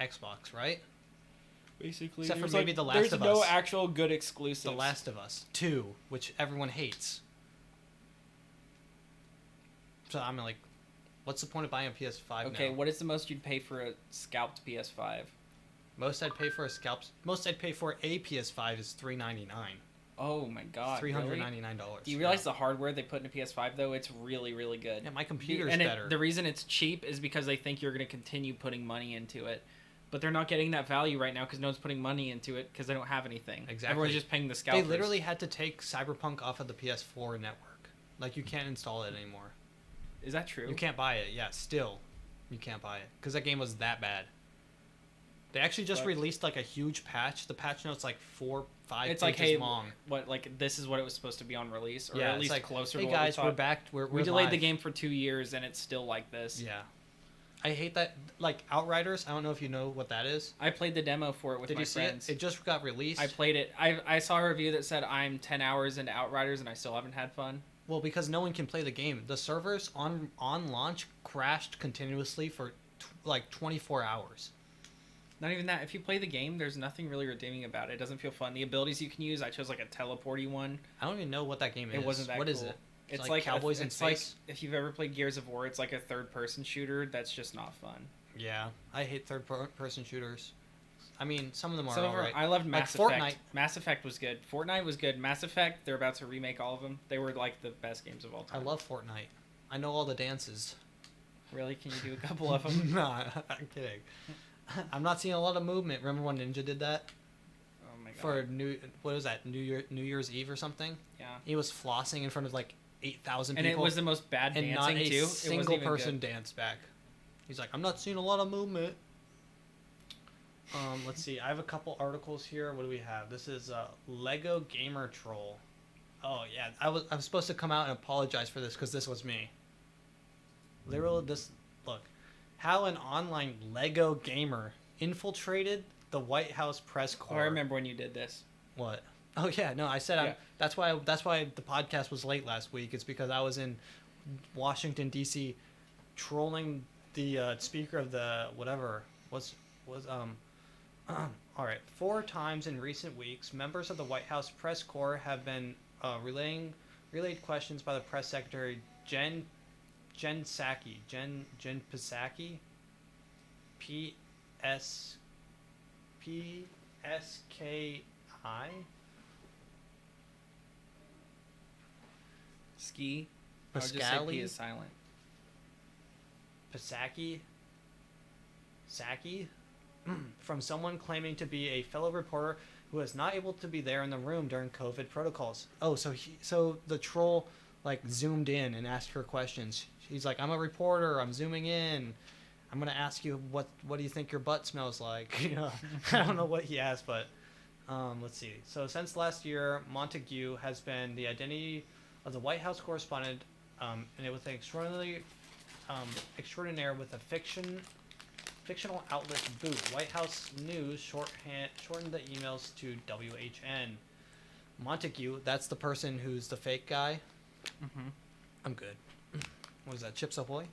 [SPEAKER 1] Xbox, right?
[SPEAKER 2] Basically,
[SPEAKER 1] except for
[SPEAKER 2] there's
[SPEAKER 1] maybe
[SPEAKER 2] like-
[SPEAKER 1] The Last of Us.
[SPEAKER 2] There's no actual good exclusives.
[SPEAKER 1] The Last of Us 2, which everyone hates. So I'm like, what's the point of buying a PS5
[SPEAKER 2] Okay,
[SPEAKER 1] now?
[SPEAKER 2] what is the most you'd pay for a scalped PS5?
[SPEAKER 1] Most I'd pay for a PS5 is $399.
[SPEAKER 2] Oh my god.
[SPEAKER 1] $399.
[SPEAKER 2] Do you realize the hardware they put in a PS5 though? It's really, really good.
[SPEAKER 1] Yeah, my computer's
[SPEAKER 2] and
[SPEAKER 1] better.
[SPEAKER 2] The reason it's cheap is because they think you're going to continue putting money into it. But they're not getting that value right now because no one's putting money into it because they don't have anything.
[SPEAKER 1] Exactly.
[SPEAKER 2] Everyone's just paying the scalpers.
[SPEAKER 1] They literally had to take Cyberpunk off of the PS4 network. Like, you can't install it anymore.
[SPEAKER 2] Is that true?
[SPEAKER 1] You can't buy it. Yeah, still. You can't buy it. Because that game was that bad. They actually just released, like, a huge patch. The patch note's, like, 4-5
[SPEAKER 2] it's
[SPEAKER 1] pages
[SPEAKER 2] like, hey,
[SPEAKER 1] long.
[SPEAKER 2] What, like, this is what it was supposed to be on release? Or
[SPEAKER 1] Yeah,
[SPEAKER 2] at
[SPEAKER 1] it's
[SPEAKER 2] least
[SPEAKER 1] like,
[SPEAKER 2] closer
[SPEAKER 1] hey,
[SPEAKER 2] to
[SPEAKER 1] guys,
[SPEAKER 2] what we
[SPEAKER 1] we're back. We're
[SPEAKER 2] we delayed
[SPEAKER 1] live.
[SPEAKER 2] the game for 2 years, and it's still like this.
[SPEAKER 1] Yeah. I hate that. Like, Outriders, I don't know if you know what that is.
[SPEAKER 2] I played the demo for it with
[SPEAKER 1] Did
[SPEAKER 2] my
[SPEAKER 1] you see
[SPEAKER 2] friends.
[SPEAKER 1] it? It just got released.
[SPEAKER 2] I played it. I saw a review that said I'm 10 hours into Outriders, and I still haven't had fun.
[SPEAKER 1] Well, because no one can play the game. The servers on launch crashed continuously for like 24 hours.
[SPEAKER 2] Not even that. If you play the game, there's nothing really redeeming about it. It doesn't feel fun. The abilities you can use, I chose like a teleporty one.
[SPEAKER 1] I don't even know what that game is.
[SPEAKER 2] It wasn't that
[SPEAKER 1] What
[SPEAKER 2] cool.
[SPEAKER 1] is it?
[SPEAKER 2] It's
[SPEAKER 1] like
[SPEAKER 2] like
[SPEAKER 1] Cowboys in
[SPEAKER 2] it's like
[SPEAKER 1] Space?
[SPEAKER 2] if you've ever played Gears of War, it's like a third-person shooter that's just not fun.
[SPEAKER 1] Yeah, I hate third-person shooters. I mean, some of them are
[SPEAKER 2] Some of them
[SPEAKER 1] alright.
[SPEAKER 2] I loved
[SPEAKER 1] Like
[SPEAKER 2] Mass
[SPEAKER 1] Fortnite.
[SPEAKER 2] Effect. Mass Effect was good. Fortnite was good. Mass Effect, they're about to remake all of them. They were like the best games of all
[SPEAKER 1] I
[SPEAKER 2] time.
[SPEAKER 1] love Fortnite. I know all the dances.
[SPEAKER 2] Really? Can you do a couple of them?
[SPEAKER 1] Nah, I'm kidding. I'm not seeing a lot of movement. Remember when Ninja did that?
[SPEAKER 2] Oh my god.
[SPEAKER 1] For what was that? New Year's Eve or something?
[SPEAKER 2] Yeah.
[SPEAKER 1] He was flossing in front of like 8,000
[SPEAKER 2] And
[SPEAKER 1] people.
[SPEAKER 2] it was the most bad
[SPEAKER 1] and
[SPEAKER 2] dancing
[SPEAKER 1] not a
[SPEAKER 2] too. It wasn't
[SPEAKER 1] single
[SPEAKER 2] even
[SPEAKER 1] person
[SPEAKER 2] good.
[SPEAKER 1] danced back. He's like, I'm not seeing a lot of movement. Let's see. I have a couple articles here. What do we have? This is Lego Gamer Troll. Oh yeah, I was supposed to come out and apologize for this because this was me. Literally, look, how an online Lego gamer infiltrated the White House press
[SPEAKER 2] Oh,
[SPEAKER 1] corps.
[SPEAKER 2] I remember when you did this.
[SPEAKER 1] What? Oh yeah, no, I said
[SPEAKER 2] Yeah.
[SPEAKER 1] that's why the podcast was late last week. It's because I was in Washington D.C. trolling the speaker of the whatever all right. 4 times in recent weeks, members of the White House press corps have been relayed questions by the press secretary Jen Psaki, Jen Psaki, PSKI.
[SPEAKER 2] Ski. I would just say P is silent.
[SPEAKER 1] Psaki. Saki. From someone claiming to be a fellow reporter who was not able to be there in the room during COVID protocols. Oh, so the troll like zoomed in and asked her questions. He's like, I'm a reporter. I'm zooming in. I'm gonna ask you what do you think your butt smells like? You know, I don't know what he asked, but let's see. So since last year, Montague has been the identity of the White House correspondent, and it was an extraordinaire with a fictional outlet boot. White House News shortened the emails to WHN. Montague, that's the person who's the fake guy.
[SPEAKER 2] Mm-hmm.
[SPEAKER 1] I'm good. What is that? Chips Ahoy?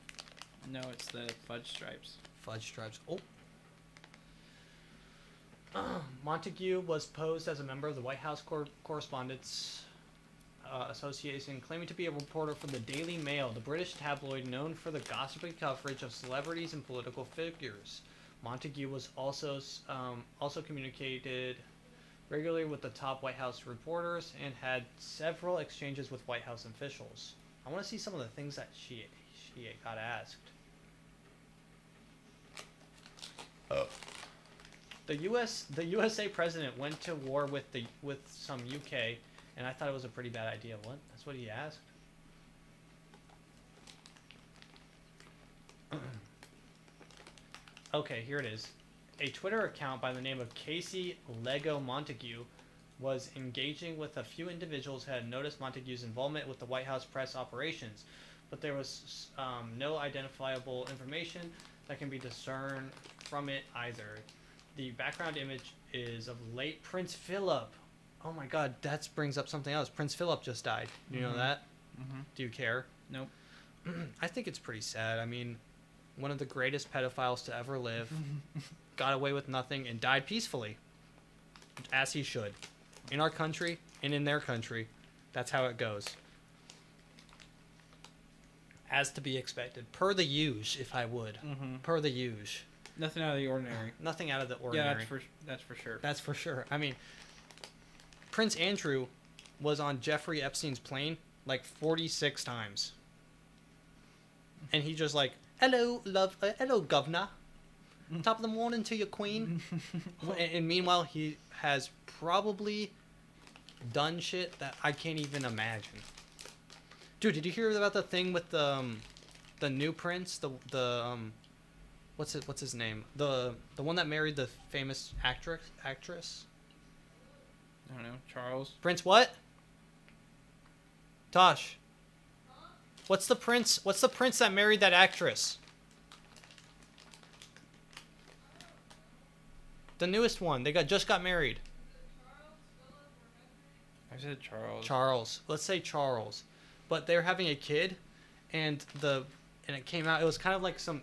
[SPEAKER 2] No, it's the Fudge Stripes.
[SPEAKER 1] Fudge Stripes. Oh. Montague was posed as a member of the White House Correspondents Association, claiming to be a reporter for the Daily Mail, the British tabloid known for the gossipy coverage of celebrities and political figures. Montague was also communicated regularly with the top White House reporters and had several exchanges with White House officials. I want to see some of the things that he got asked. The USA president went to war with some UK, and I thought it was a pretty bad idea. What? That's what he asked? Okay, here it is. A Twitter account by the name of Casey Lego Montague was engaging with a few individuals who had noticed Montague's involvement with the White House press operations, but there was no identifiable information that can be discerned from it either. The background image is of late Prince Philip. Oh my God, that brings up something else. Prince Philip just died. Do you know that?
[SPEAKER 2] Mm-hmm.
[SPEAKER 1] Do you care?
[SPEAKER 2] Nope.
[SPEAKER 1] I think it's pretty sad. I mean, one of the greatest pedophiles to ever live got away with nothing and died peacefully, as he should. In our country and in their country, that's how it goes. As to be expected. Per the usual, if I would.
[SPEAKER 2] Mm-hmm.
[SPEAKER 1] Per the usual.
[SPEAKER 2] Nothing out of the ordinary.
[SPEAKER 1] Nothing out of the ordinary.
[SPEAKER 2] Yeah, that's for sure.
[SPEAKER 1] That's for sure. I mean, Prince Andrew was on Jeffrey Epstein's plane like 46 times. And he just like, hello, love, hello, governor. Top of the morning to your queen. And meanwhile, he has probably done shit that I can't even imagine. Dude, did you hear about the thing with the new prince? What's his name? The one that married the famous actress?
[SPEAKER 2] I don't know. Charles.
[SPEAKER 1] Prince what? Tosh. What's the prince that married that actress? The newest one. They just got married.
[SPEAKER 2] I said Charles.
[SPEAKER 1] Charles. Let's say Charles. But they're having a kid, and it came out. It was kind of like some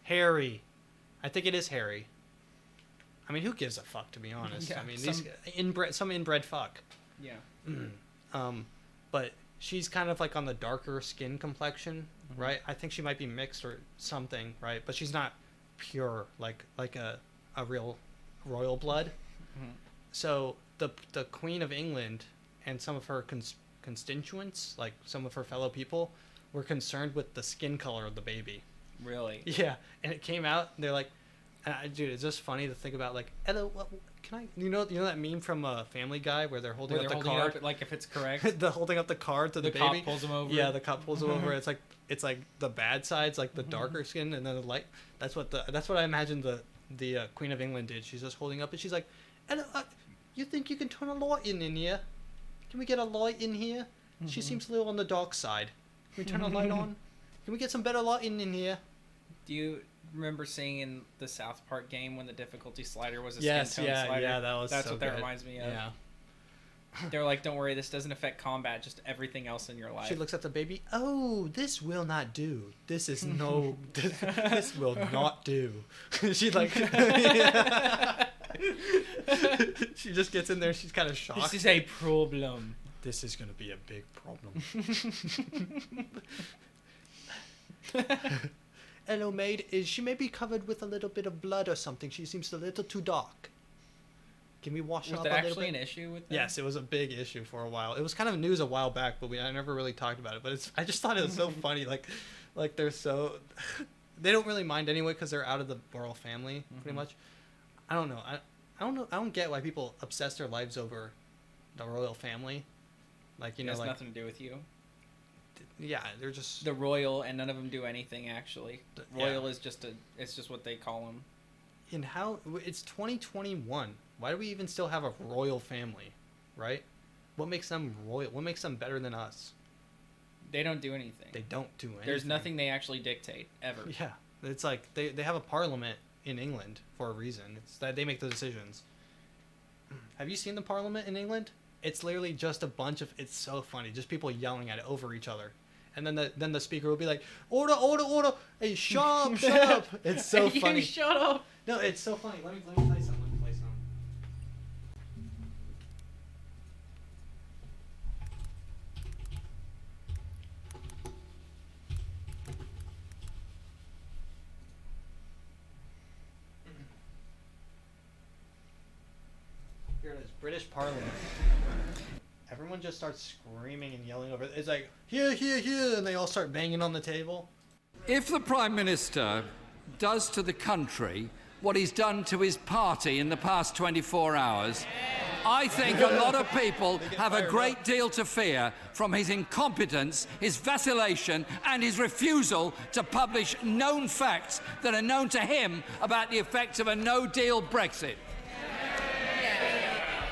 [SPEAKER 1] Harry. I think it is Harry. I mean, who gives a fuck, to be honest?
[SPEAKER 2] Yeah,
[SPEAKER 1] I mean, some inbred fuck.
[SPEAKER 2] Yeah.
[SPEAKER 1] But she's kind of like on the darker skin complexion, right? I think she might be mixed or something, right? But she's not pure like a real royal blood. So the Queen of England and some of her constituents, like some of her fellow people, were concerned with the skin color of the baby.
[SPEAKER 2] Really?
[SPEAKER 1] Yeah, and it came out, and they're like, dude, it's just funny to think about, like, hello, can I, you know that meme from Family Guy where they're holding up the card?
[SPEAKER 2] Like if it's correct.
[SPEAKER 1] They're holding up the card to the baby.
[SPEAKER 2] The cop pulls them over.
[SPEAKER 1] Yeah, the cop pulls them over. It's like the bad side's like the darker skin, and then the light. That's what I imagine the Queen of England did. She's just holding up, and she's like, hello, you think you can turn a light in here? Can we get a light in here? She seems a little on the dark side. Can we turn a light on? Can we get some better lighting in here?
[SPEAKER 2] Do you remember seeing in the South Park game when the difficulty slider was a
[SPEAKER 1] yes,
[SPEAKER 2] skin tone
[SPEAKER 1] yeah,
[SPEAKER 2] slider?
[SPEAKER 1] Yeah,
[SPEAKER 2] that's
[SPEAKER 1] so
[SPEAKER 2] what that
[SPEAKER 1] good.
[SPEAKER 2] reminds me of.
[SPEAKER 1] Yeah.
[SPEAKER 2] They're like, don't worry, this doesn't affect combat, just everything else in your life.
[SPEAKER 1] She looks at the baby. Oh, this will not do. This is no. This will not do. She like. She just gets in there. She's kind of shocked.
[SPEAKER 2] This is a problem.
[SPEAKER 1] This is gonna be a big problem. Hello, maid. She may be covered with a little bit of blood or something. She seems a little too dark. Can we wash her up a little bit?
[SPEAKER 2] Was that actually an issue with them?
[SPEAKER 1] Yes, it was a big issue for a while. It was kind of news a while back, but I never really talked about it. But I just thought it was so funny. Like they're so... They don't really mind anyway because they're out of the royal family, pretty much. I don't know. I don't know. I don't get why people obsess their lives over the royal family. Like, you know,
[SPEAKER 2] it has
[SPEAKER 1] like...
[SPEAKER 2] nothing to do with you.
[SPEAKER 1] Yeah, they're just...
[SPEAKER 2] The royal, and none of them do anything, actually. Royal is just it's just what they call them.
[SPEAKER 1] And how... It's 2021. Why do we even still have a royal family, right? What makes them royal? What makes them better than us?
[SPEAKER 2] They don't do anything.
[SPEAKER 1] They don't do anything.
[SPEAKER 2] There's nothing they actually dictate, ever.
[SPEAKER 1] Yeah. It's like, they have a parliament in England for a reason. It's that they make the decisions. Have you seen the parliament in England? It's literally just a bunch of... It's so funny. Just people yelling at it over each other. And then the speaker will be like, order, order, order. Hey, shut up, shut up. It's so funny.
[SPEAKER 2] You shut up.
[SPEAKER 1] No, it's so funny. Let me play some. Let me play some. Here it is. British Parliament. everyone just starts screaming and yelling over. It's like, here, here, here, and they all start banging on the table.
[SPEAKER 14] If the Prime Minister does to the country what he's done to his party in the past 24 hours, I think a lot of people have a great deal to fear from his incompetence, his vacillation, and his refusal to publish known facts that are known to him about the effects of a no-deal Brexit.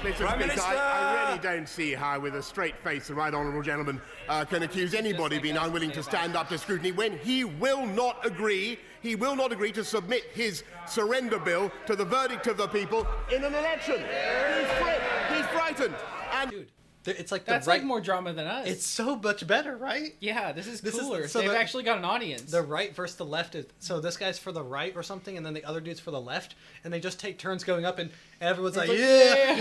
[SPEAKER 15] Mr. Speaker, I really don't see how, with a straight face, the right honourable gentleman can accuse anybody of being unwilling to stand up to scrutiny when he will not agree. He will not agree to submit his surrender bill to the verdict of the people in an election. He's frightened. And
[SPEAKER 1] dude, it's like
[SPEAKER 2] that's like more drama than us.
[SPEAKER 1] It's so much better, right?
[SPEAKER 2] Yeah, this is cooler. They've actually got an audience.
[SPEAKER 1] The right versus the left is so this guy's for the right or something, and then the other dude's for the left, and they just take turns going up, and everyone's like, yeah.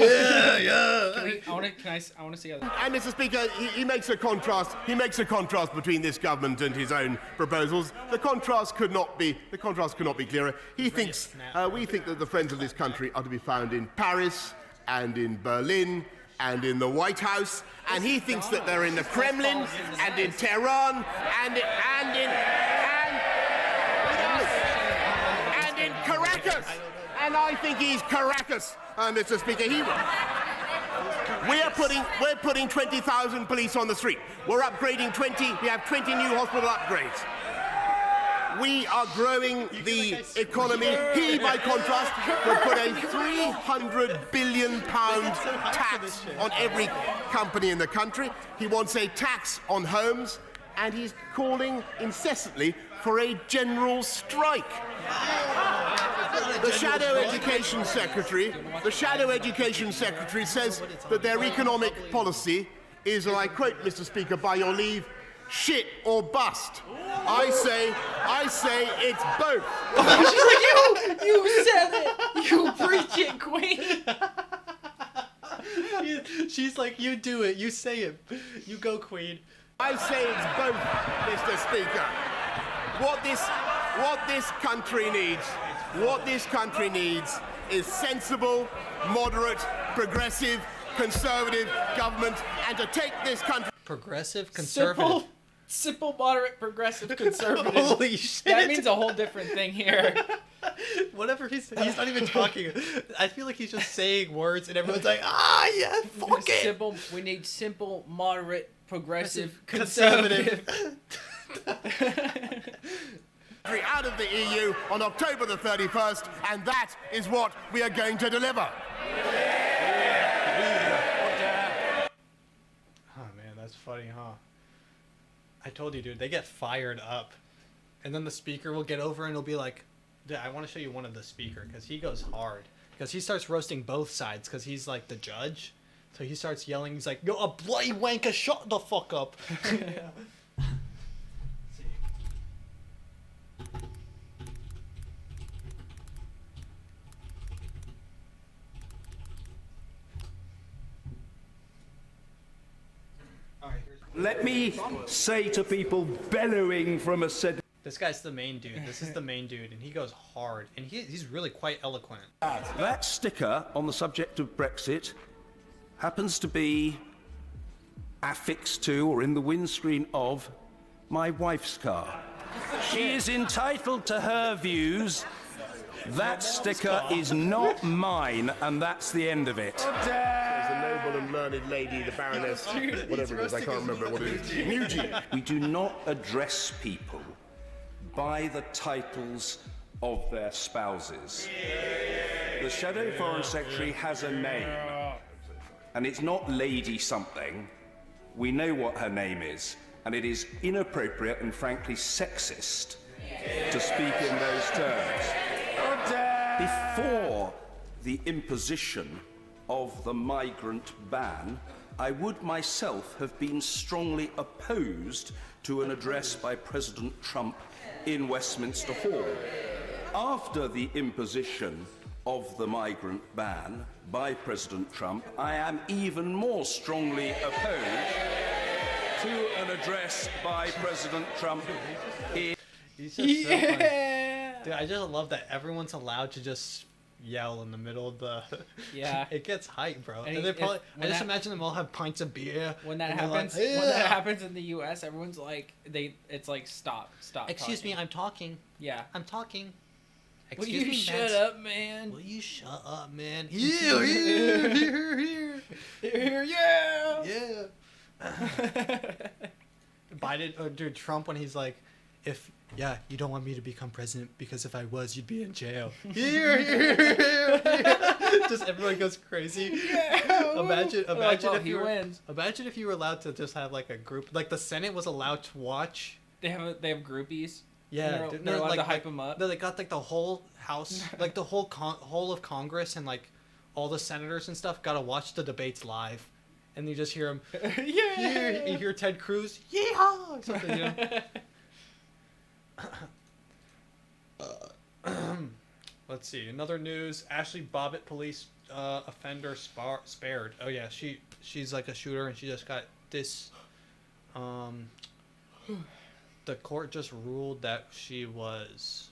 [SPEAKER 2] I want to see how.
[SPEAKER 15] And Mr. Speaker, he makes a contrast. He makes a contrast between this government and his own proposals. The contrast could not be clearer. He thinks we think that the friends of this country are to be found in Paris and in Berlin and in the White House, and he thinks that they're in the Kremlin and in Tehran and in Caracas. And I think he's Caracas, Mr. Speaker. We're putting 20,000 police on the street. We're upgrading 20. We have 20 new hospital upgrades. We are growing the economy. He, by contrast, will put a £300 billion tax on every company in the country. He wants a tax on homes, and he's calling incessantly for a general strike. The Shadow Education Secretary says that their economic policy is, and I quote, Mr. Speaker, by your leave, shit or bust. I say it's both.
[SPEAKER 2] She's like, you said it. You preach it, Queen.
[SPEAKER 1] She's like, you do it. You say it. You go, Queen.
[SPEAKER 15] I say it's both, Mr. Speaker. What this country needs is sensible, moderate, progressive, conservative government, and to take this country...
[SPEAKER 1] Progressive, conservative.
[SPEAKER 2] Simple, moderate, progressive, conservative.
[SPEAKER 1] Holy shit.
[SPEAKER 2] That means a whole different thing here.
[SPEAKER 1] Whatever he's not even talking. I feel like he's just saying words and everyone's like, yeah, fuck it.
[SPEAKER 2] We need simple, moderate, progressive, conservative.
[SPEAKER 15] Out of the EU on October the 31st, and that is what we are going to deliver.
[SPEAKER 1] Oh man, that's funny, huh? I told you, dude, they get fired up. And then the speaker will get over and he'll be like, I want to show you one of the speaker, because he goes hard. Because he starts roasting both sides, because he's like the judge. So he starts yelling, he's like, yo, a bloody wanker, shut the fuck up.
[SPEAKER 3] Let me say to people bellowing from a set.
[SPEAKER 1] This guy's the main dude. This is the main dude, and he goes hard, and he's really quite eloquent.
[SPEAKER 3] That sticker on the subject of Brexit happens to be affixed to or in the windscreen of my wife's car. She is entitled to her views. That sticker is not mine, and that's the end of it.
[SPEAKER 15] There's a noble and learned lady, the Baroness, whatever it is, I can't remember what it is. Nugent.
[SPEAKER 3] We do not address people by the titles of their spouses. The Shadow Foreign Secretary has a name, and it's not Lady something. We know what her name is, and it is inappropriate and frankly sexist to speak in those terms. Before the imposition of the migrant ban, I would myself have been strongly opposed to an address by President Trump in Westminster Hall. After the imposition of the migrant ban by President Trump, I am even more strongly opposed to an address by President Trump in...
[SPEAKER 1] He's just so funny. Dude, I just love that everyone's allowed to just yell in the middle of the.
[SPEAKER 2] Yeah.
[SPEAKER 1] It gets hype, bro.
[SPEAKER 2] And
[SPEAKER 1] And they probably. I just
[SPEAKER 2] that-
[SPEAKER 1] imagine them all have pints of beer.
[SPEAKER 2] When that
[SPEAKER 1] and they're
[SPEAKER 2] happens,
[SPEAKER 1] like,
[SPEAKER 2] when that
[SPEAKER 1] "Yeah."
[SPEAKER 2] happens in the U.S., everyone's like, it's like stop.
[SPEAKER 1] Excuse me, I'm talking.
[SPEAKER 2] Yeah.
[SPEAKER 1] I'm talking.
[SPEAKER 2] Will
[SPEAKER 1] Excuse
[SPEAKER 2] you
[SPEAKER 1] me,
[SPEAKER 2] shut
[SPEAKER 1] man.
[SPEAKER 2] up, man?
[SPEAKER 1] Will you shut up, man? Here.
[SPEAKER 2] Yeah.
[SPEAKER 1] Biden or dude Trump when he's like, you don't want me to become president because if I was, you'd be in jail. Here. Just everyone goes crazy.
[SPEAKER 2] Yeah.
[SPEAKER 1] Imagine if
[SPEAKER 2] he
[SPEAKER 1] you were,
[SPEAKER 2] wins.
[SPEAKER 1] Imagine if you were allowed to just have like a group, like the Senate was allowed to watch.
[SPEAKER 2] They have groupies.
[SPEAKER 1] Yeah,
[SPEAKER 2] they're allowed to hype them up.
[SPEAKER 1] They got like the whole House, like the whole whole of Congress and like all the senators and stuff got to watch the debates live, and you just hear them.
[SPEAKER 2] Yeah.
[SPEAKER 1] You hear Ted Cruz. Yeehaw! Or something, you know. Let's see. Another news. Ashley Bobbitt police offender spared. Oh yeah, she's like a shooter and she just got this. The court just ruled that she was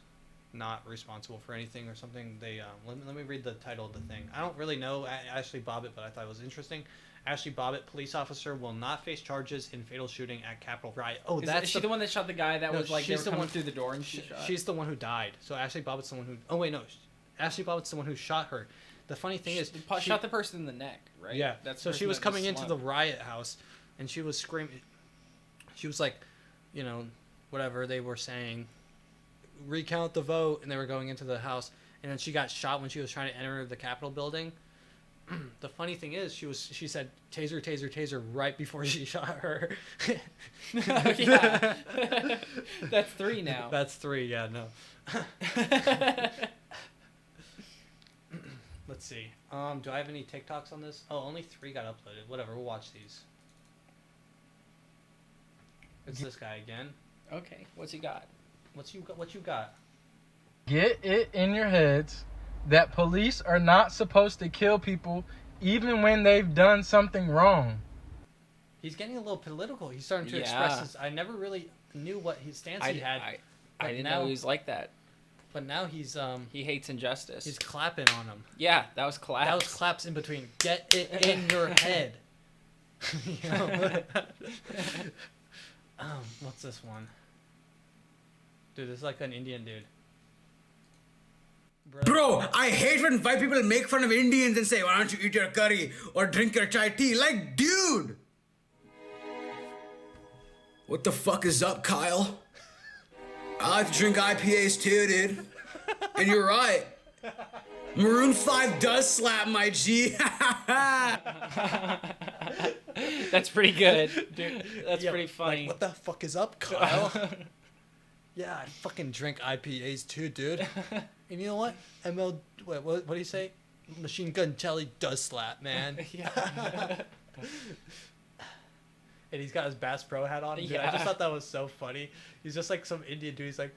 [SPEAKER 1] not responsible for anything or something. They let me read the title of the thing. I don't really know Ashley Bobbitt, but I thought it was interesting. Ashley Bobbitt, police officer, will not face charges in fatal shooting at Capitol riot. Oh,
[SPEAKER 2] Is she the one that shot the guy that was like they were coming
[SPEAKER 1] one
[SPEAKER 2] through the door and she shot?
[SPEAKER 1] She's the one who died. So Ashley Bobbitt's the one who. Oh wait, no. Ashley Bobbitt's the one who shot her. The funny thing is,
[SPEAKER 2] she shot the person in the neck, right?
[SPEAKER 1] Yeah.
[SPEAKER 2] That's
[SPEAKER 1] so she was coming into the riot house, and she was screaming. She was like, you know, whatever they were saying, recount the vote, and they were going into the house, and then she got shot when she was trying to enter the Capitol building. The funny thing is, she said taser, taser, taser right before she shot her.
[SPEAKER 2] Yeah. That's 3 now.
[SPEAKER 1] That's 3. Yeah, no. Let's see. Do I have any TikToks on this? Oh, only 3 got uploaded. Whatever, we'll watch these. It's this guy again.
[SPEAKER 2] Okay, what's he got?
[SPEAKER 1] What you got?
[SPEAKER 16] Get it in your heads that police are not supposed to kill people even when they've done something wrong.
[SPEAKER 1] He's getting a little political. He's starting to express his... I never really knew what his stance he had.
[SPEAKER 2] I didn't know he was like that.
[SPEAKER 1] But now he's...
[SPEAKER 2] he hates injustice.
[SPEAKER 1] He's clapping on him.
[SPEAKER 2] Yeah, that was claps.
[SPEAKER 1] That was claps in between. Get it in your head. You know? What's this one? Dude, this is like an Indian dude.
[SPEAKER 17] Bro, I hate when white people make fun of Indians and say, why don't you eat your curry or drink your chai tea? Like, dude! What the fuck is up, Kyle? I like to drink IPAs too, dude. And you're right. Maroon 5 does slap, my G.
[SPEAKER 2] That's pretty good. Dude, that's pretty funny.
[SPEAKER 1] Like, what the fuck is up, Kyle? Yeah, I fucking drink IPAs too, dude. And you know what? What do you say? Machine Gun Kelly does slap, man.
[SPEAKER 2] Yeah.
[SPEAKER 1] And he's got his Bass Pro hat on. Dude, I just thought that was so funny. He's just like some Indian dude. He's like,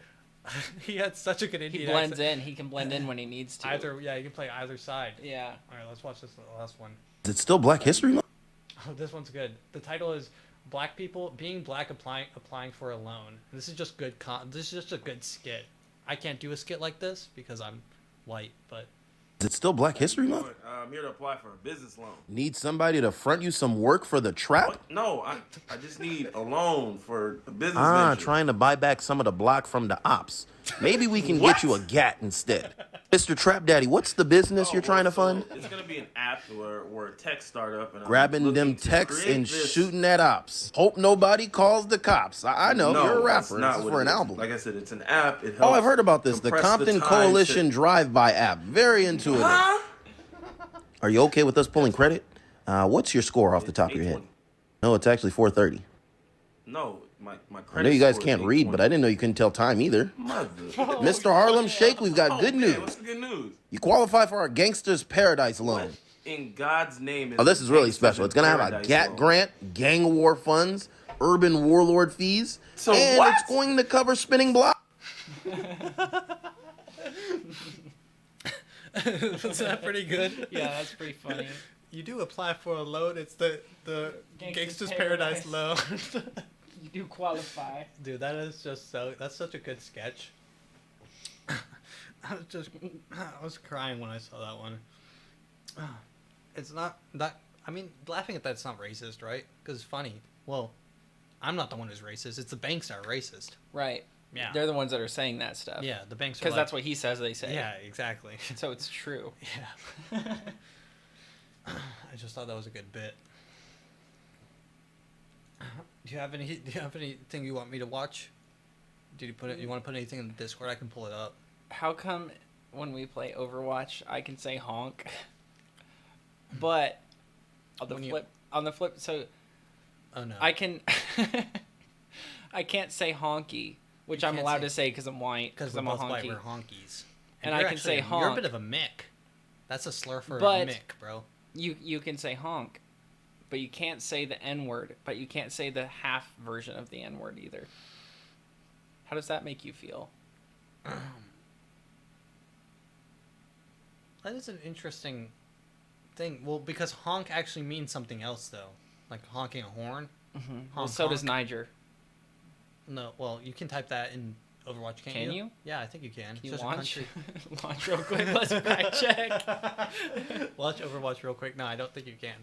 [SPEAKER 1] he had such a good Indian
[SPEAKER 2] He blends
[SPEAKER 1] accent.
[SPEAKER 2] in. He can blend in when he needs to.
[SPEAKER 1] You can play either side.
[SPEAKER 2] Yeah.
[SPEAKER 1] All right, let's watch this last one.
[SPEAKER 18] Is it still Black History Month?
[SPEAKER 1] Oh, this one's good. The title is Black People Being Black Applying for a Loan. This is just good. This is just a good skit. I can't do a skit like this because I'm white, but.
[SPEAKER 18] Is it still Black History Month?
[SPEAKER 19] I'm here to apply for a business loan.
[SPEAKER 18] Need somebody to front you some work for the trap?
[SPEAKER 19] What? No, I just need a loan for a business venture.
[SPEAKER 18] Trying to buy back some of the block from the ops. Maybe we can get you a GAT instead. Mr. Trap Daddy, what's the business you're trying to fund?
[SPEAKER 19] It's going to be an app where a tech startup. And
[SPEAKER 18] Grabbing them texts and shooting at ops. Hope nobody calls the cops. I know, you're a rapper. This is for an album.
[SPEAKER 19] Like I said, it's an app. It helps.
[SPEAKER 18] Oh, I've heard about this. The Compton Coalition Drive-By app. Very intuitive.
[SPEAKER 19] Huh?
[SPEAKER 18] Are you okay with us pulling credit? What's your score off the top of your head? No, it's actually 4:30.
[SPEAKER 19] No, my credit.
[SPEAKER 18] I know you guys can't read, but I didn't know you couldn't tell time either. Mr. Harlem Shake, we've got good news.
[SPEAKER 19] What's the good news?
[SPEAKER 18] You qualify for our Gangsters Paradise loan.
[SPEAKER 19] What in God's name is
[SPEAKER 18] This is really special. It's going to have a GAT grant, gang war funds, urban warlord fees, and it's going to cover spinning block.
[SPEAKER 1] Was that pretty good?
[SPEAKER 2] Yeah, that's pretty funny.
[SPEAKER 1] You do apply for a loan. It's the Gangsters Paradise loan.
[SPEAKER 2] You do qualify.
[SPEAKER 1] Dude, that is just that's such a good sketch. I was crying when I saw that one. It's not that. I mean, laughing at that's not racist, right? Because it's funny. Well, I'm not the one who's racist. It's the banks that are racist.
[SPEAKER 2] Right.
[SPEAKER 1] Yeah.
[SPEAKER 2] They're the ones that are saying that stuff.
[SPEAKER 1] Yeah, the banks are
[SPEAKER 2] because
[SPEAKER 1] like,
[SPEAKER 2] that's what he says they say.
[SPEAKER 1] Yeah, exactly.
[SPEAKER 2] So it's true.
[SPEAKER 1] Yeah. I just thought that was a good bit. Do you have anything you want me to watch? Did you put it? You want to put anything in the Discord? I can pull it up.
[SPEAKER 2] How come when we play Overwatch, I can say honk, but on the flip, so
[SPEAKER 1] oh no,
[SPEAKER 2] I can I can't say honky, which I'm allowed to say because I'm white.
[SPEAKER 1] Because
[SPEAKER 2] I'm a honky.
[SPEAKER 1] White, we're honkies.
[SPEAKER 2] And I can say honk.
[SPEAKER 1] You're a bit of a mick. That's a slur for a mick, bro.
[SPEAKER 2] You can say honk, but you can't say the N word. But you can't say the half version of the N word either. How does that make you feel?
[SPEAKER 1] That is an interesting thing. Well, because honk actually means something else, though. Like honking a horn.
[SPEAKER 2] Mm-hmm.
[SPEAKER 1] Honk,
[SPEAKER 2] Well, so does Niger.
[SPEAKER 1] No, well, you can type that in Overwatch, can't you?
[SPEAKER 2] Can you?
[SPEAKER 1] Yeah, I think you can.
[SPEAKER 2] Can you
[SPEAKER 1] It's just a
[SPEAKER 2] launch?
[SPEAKER 1] country.
[SPEAKER 2] Launch real quick. Let's fact check.
[SPEAKER 1] Launch Overwatch real quick. No, I don't think you can.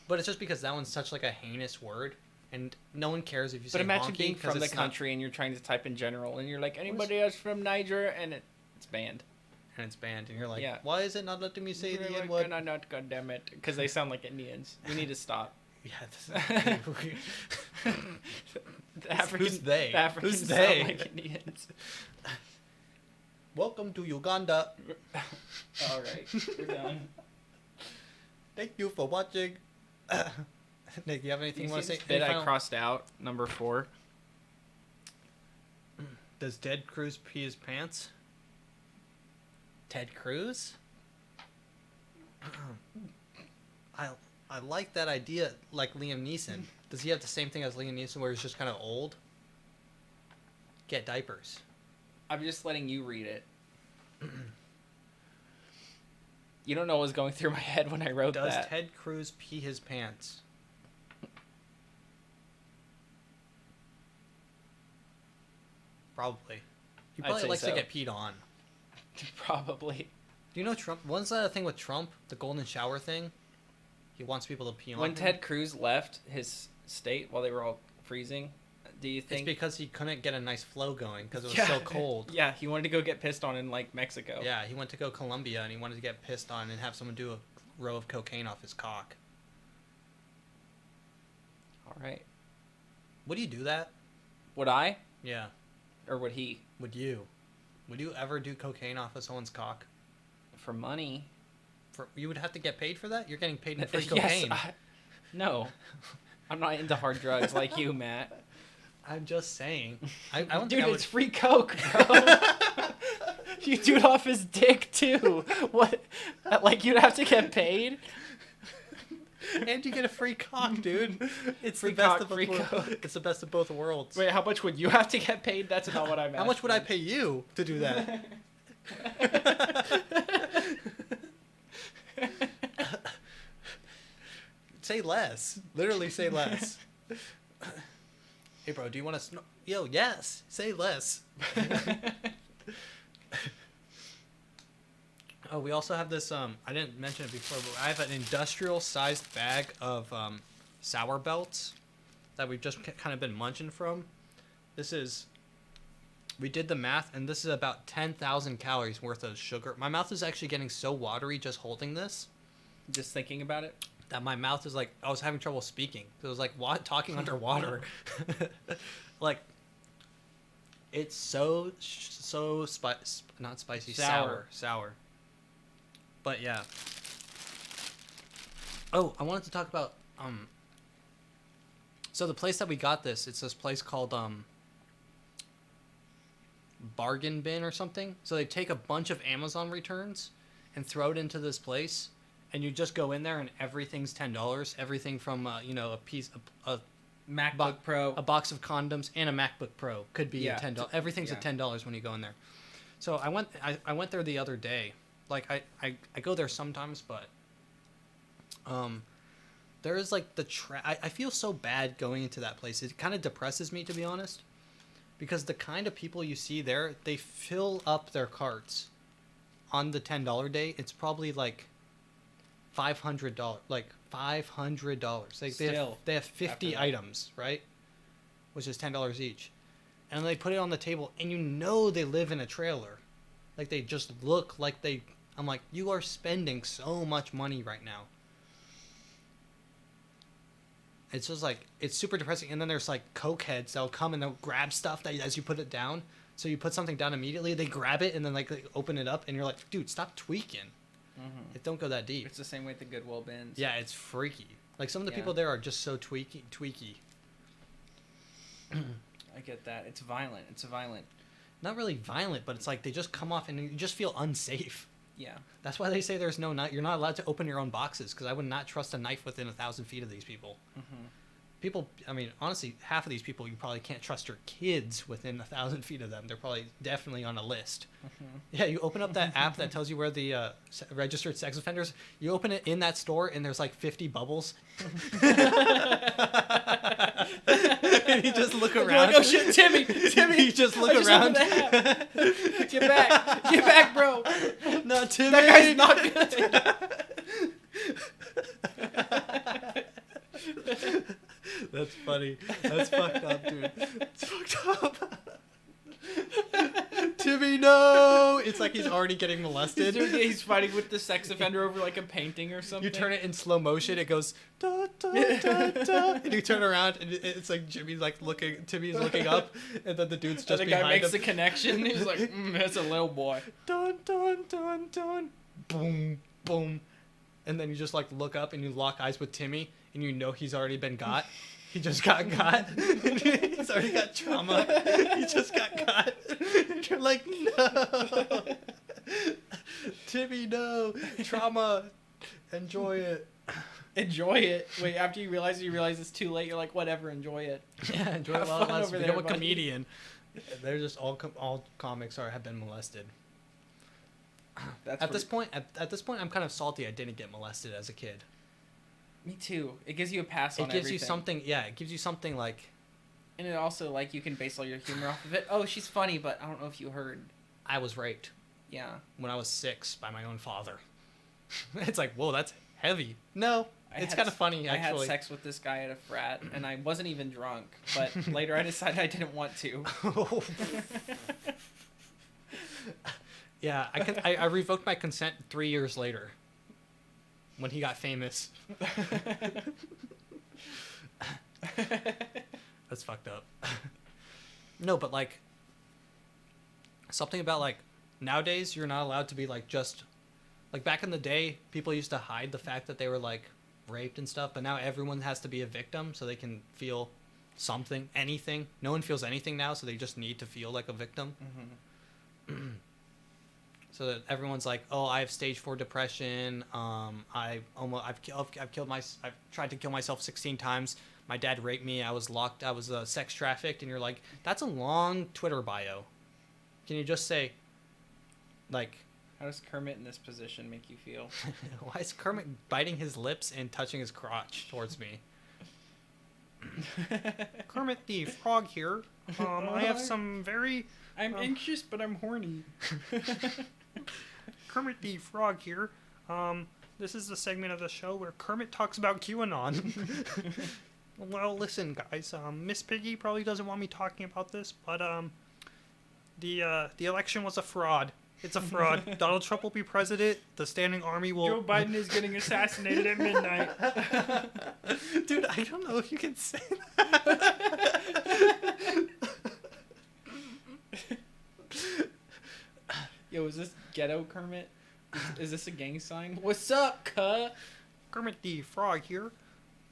[SPEAKER 1] But it's just because that one's such like a heinous word, and no one cares if you say honky.
[SPEAKER 2] But imagine being from the
[SPEAKER 1] it's
[SPEAKER 2] country and you're trying to type in general, and you're like, anybody else from Niger, and it's banned.
[SPEAKER 1] And it's banned, and you're like,
[SPEAKER 2] Yeah.
[SPEAKER 1] why is it not letting me say the
[SPEAKER 2] You're
[SPEAKER 1] N
[SPEAKER 2] like,
[SPEAKER 1] word?
[SPEAKER 2] "Can I not, goddammit?" Because they sound like Indians. We need to stop.
[SPEAKER 1] Yeah,
[SPEAKER 2] The African,
[SPEAKER 1] who's they?
[SPEAKER 2] The Africans
[SPEAKER 1] Who's they?
[SPEAKER 2] sound like Indians.
[SPEAKER 1] Welcome to Uganda.
[SPEAKER 2] All right, we're done.
[SPEAKER 1] Thank you for watching. Nick, do you have anything you want to say?
[SPEAKER 2] Bit I crossed out, number 4.
[SPEAKER 1] Does Ted Cruz pee his pants? Ted Cruz? I like that idea, like Liam Neeson. Does he have the same thing as Liam Neeson where he's just kind of old? Get diapers.
[SPEAKER 2] I'm just letting you read it. You don't know what was going through my head when I wrote that.
[SPEAKER 1] Does Ted Cruz pee his pants? Probably. He probably likes to get peed on.
[SPEAKER 2] Probably.
[SPEAKER 1] Do you know Trump? What's that thing with Trump? The golden shower thing? He wants people to pee on
[SPEAKER 2] When
[SPEAKER 1] him?
[SPEAKER 2] Ted Cruz left his state while they were all freezing, do you think...
[SPEAKER 1] It's because he couldn't get a nice flow going because it was so cold.
[SPEAKER 2] Yeah, he wanted to go get pissed on in, like, Mexico.
[SPEAKER 1] Yeah, he went to go Colombia and he wanted to get pissed on and have someone do a row of cocaine off his cock.
[SPEAKER 2] All right.
[SPEAKER 1] Would you do that?
[SPEAKER 2] Would I?
[SPEAKER 1] Yeah.
[SPEAKER 2] Or would he?
[SPEAKER 1] Would you? Would you ever do cocaine off of someone's cock?
[SPEAKER 2] For money.
[SPEAKER 1] You would have to get paid for that? You're getting paid in free cocaine.
[SPEAKER 2] Yes, no. I'm not into hard drugs like you, Matt.
[SPEAKER 1] I'm just saying. I don't
[SPEAKER 2] Dude,
[SPEAKER 1] think I would...
[SPEAKER 2] it's free coke, bro. You do it off his dick, too. What? Like, you'd have to get paid?
[SPEAKER 1] And you get a free cock, dude. It's
[SPEAKER 2] Free
[SPEAKER 1] the best
[SPEAKER 2] cock,
[SPEAKER 1] of
[SPEAKER 2] free
[SPEAKER 1] both.
[SPEAKER 2] coke.
[SPEAKER 1] It's the best of both worlds.
[SPEAKER 2] Wait, how much would you have to get paid? That's not what I'm asking.
[SPEAKER 1] How much would I pay you to do that? Say less. Literally say less. Hey, bro, do you want to... Yo, yes. Say less. Oh, we also have this... I didn't mention it before, but I have an industrial-sized bag of sour belts that we've just kind of been munching from. This is... We did the math, and this is about 10,000 calories worth of sugar. My mouth is actually getting so watery just holding this.
[SPEAKER 2] Just thinking about it?
[SPEAKER 1] That my mouth is like... I was having trouble speaking. It was like talking underwater. Like, it's so not spicy. Sour. But, yeah. Oh, I wanted to talk about... So the place that we got this, it's this place called... Bargain Bin or something. So they take a bunch of Amazon returns and throw it into this place, and you just go in there and everything's $10. Everything from a
[SPEAKER 2] MacBook Pro,
[SPEAKER 1] a box of condoms, and a MacBook Pro could be $10. Everything's
[SPEAKER 2] yeah.
[SPEAKER 1] $10 when you go in there. So I went there the other day. Like I go there sometimes, but there is like I feel so bad going into that place. It kind of depresses me, to be honest. Because the kind of people you see there, they fill up their carts on the $10 day, it's probably like $500. Like $500. Like they have 50 items, right? Which is $10 each. And they put it on the table, and you know they live in a trailer. Like, they just look like they... I'm like, you are spending so much money right now. It's just like, it's super depressing. And then there's like coke heads that'll come and they'll grab stuff that as you put it down. So you put something down immediately, they grab it and then like they open it up, and you're like, dude, stop tweaking. It don't go that deep.
[SPEAKER 2] It's the same way at the Goodwill bins.
[SPEAKER 1] Yeah, it's freaky. Like, some of the people there are just so tweaky.
[SPEAKER 2] I get that. It's violent. It's violent.
[SPEAKER 1] Not really violent, but it's like they just come off and you just feel unsafe.
[SPEAKER 2] Yeah.
[SPEAKER 1] That's why they say there's no knife. You're not allowed to open your own boxes, because I would not trust a knife within 1,000 feet of these people. People, I mean, honestly, half of these people you probably can't trust your kids within 1,000 feet of them. They're probably definitely on a list. Yeah, you open up that app that tells you where the registered sex offenders. You open it in that store, and there's like 50 bubbles. And you just look around.
[SPEAKER 2] You're like, oh shit, Timmy!
[SPEAKER 1] You just look around.
[SPEAKER 2] Get back, bro!
[SPEAKER 1] No, Timmy!
[SPEAKER 2] That guy's not good.
[SPEAKER 1] That's funny. That's fucked up, dude. It's fucked up. Timmy, no! It's like he's already getting molested.
[SPEAKER 2] He's fighting with the sex offender over like a painting or something.
[SPEAKER 1] You turn it in slow motion, it goes da, da, da, da, and you turn around and it's like Timmy's looking up, and then the dude's just
[SPEAKER 2] and the
[SPEAKER 1] behind
[SPEAKER 2] guy makes
[SPEAKER 1] him.
[SPEAKER 2] the connection. He's like, that's a little boy.
[SPEAKER 1] Dun dun dun dun. Boom boom, and then you just like look up and you lock eyes with Timmy, and you know he's already been got. He just got got. He's already got trauma. He just got got. And you're like, no. Timmy, no. Trauma. Enjoy it.
[SPEAKER 2] Enjoy it. Wait, after you realize it's too late, you're like, whatever, enjoy it.
[SPEAKER 1] Yeah, enjoy it while it lasts. Become a comedian. They're just all comics have been molested. At this point, I'm kind of salty I didn't get molested as a kid.
[SPEAKER 2] Me too. It gives you a pass on everything.
[SPEAKER 1] It gives you something, yeah, it gives you something like...
[SPEAKER 2] And it also, like, you can base all your humor off of it. Oh, she's funny, but I don't know if you heard.
[SPEAKER 1] I was raped.
[SPEAKER 2] Yeah.
[SPEAKER 1] When I was 6 by my own father. It's like, whoa, that's heavy. No, it's kind of funny, actually.
[SPEAKER 2] I had sex with this guy at a frat, and I wasn't even drunk. But later I decided I didn't want to.
[SPEAKER 1] Yeah, I revoked my consent 3 years later. When he got famous. That's fucked up. No, but like something about like nowadays you're not allowed to be like just like back in the day people used to hide the fact that they were like raped and stuff, but now everyone has to be a victim so they can feel something, anything. No one feels anything now, so they just need to feel like a victim. So that everyone's like, oh, I have stage 4 depression. I've tried to kill myself 16 times. My dad raped me. I was locked. I was sex trafficked. And you're like, that's a long Twitter bio. Can you just say, like...
[SPEAKER 2] How does Kermit in this position make you feel?
[SPEAKER 1] Why is Kermit biting his lips and touching his crotch towards me? Kermit the Frog here. I have some very...
[SPEAKER 2] I'm anxious, but I'm horny.
[SPEAKER 1] Kermit the Frog here. This is the segment of the show where Kermit talks about QAnon. Well, listen, guys. Miss Piggy probably doesn't want me talking about this, but the election was a fraud. It's a fraud. Donald Trump will be president. The standing army will...
[SPEAKER 2] Joe Biden is getting assassinated at midnight.
[SPEAKER 1] Dude, I don't know if you can say that.
[SPEAKER 2] Yo, is this ghetto Kermit? Is this a gang sign? What's up, cuh?
[SPEAKER 1] Kermit the Frog here.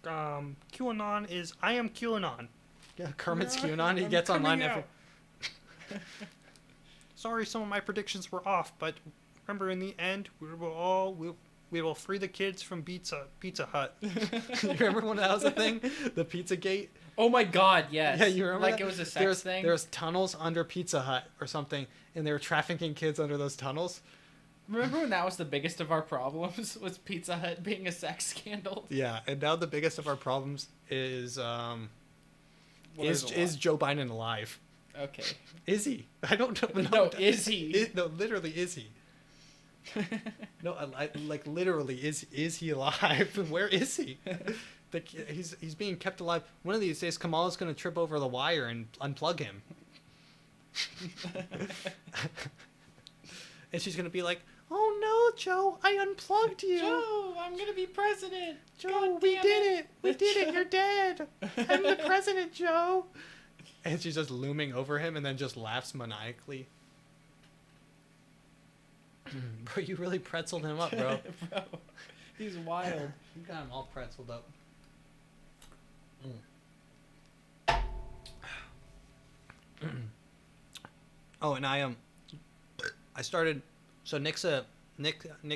[SPEAKER 1] QAnon is... I am QAnon. Yeah, Kermit's QAnon. He gets online every... Sorry, some of my predictions were off, but remember, in the end, we will free the kids from Pizza Hut. You remember when that was a thing? The Pizza Gate?
[SPEAKER 2] Oh my god, yes.
[SPEAKER 1] Yeah, you remember
[SPEAKER 2] like
[SPEAKER 1] that?
[SPEAKER 2] It was a sex thing?
[SPEAKER 1] There was tunnels under Pizza Hut or something, and they were trafficking kids under those tunnels.
[SPEAKER 2] Remember when that was the biggest of our problems, was Pizza Hut being a sex scandal?
[SPEAKER 1] Yeah, and now the biggest of our problems is Joe Biden alive?
[SPEAKER 2] Okay.
[SPEAKER 1] Is he? I don't know.
[SPEAKER 2] No, is he?
[SPEAKER 1] No, literally, is he? No, like literally, is he alive? Where is he? He's being kept alive. One of these days, Kamala's gonna trip over the wire and unplug him, and she's gonna be like, "Oh no, Joe, I unplugged you.
[SPEAKER 2] Joe, I'm gonna be president.
[SPEAKER 1] Joe, we did it. We did it. You're dead. I'm the president, Joe." And she's just looming over him, and then just laughs maniacally. Bro, you really pretzeled him up, bro.
[SPEAKER 2] Bro, he's wild.
[SPEAKER 1] You got him all pretzeled up. Oh, and I started. So Nick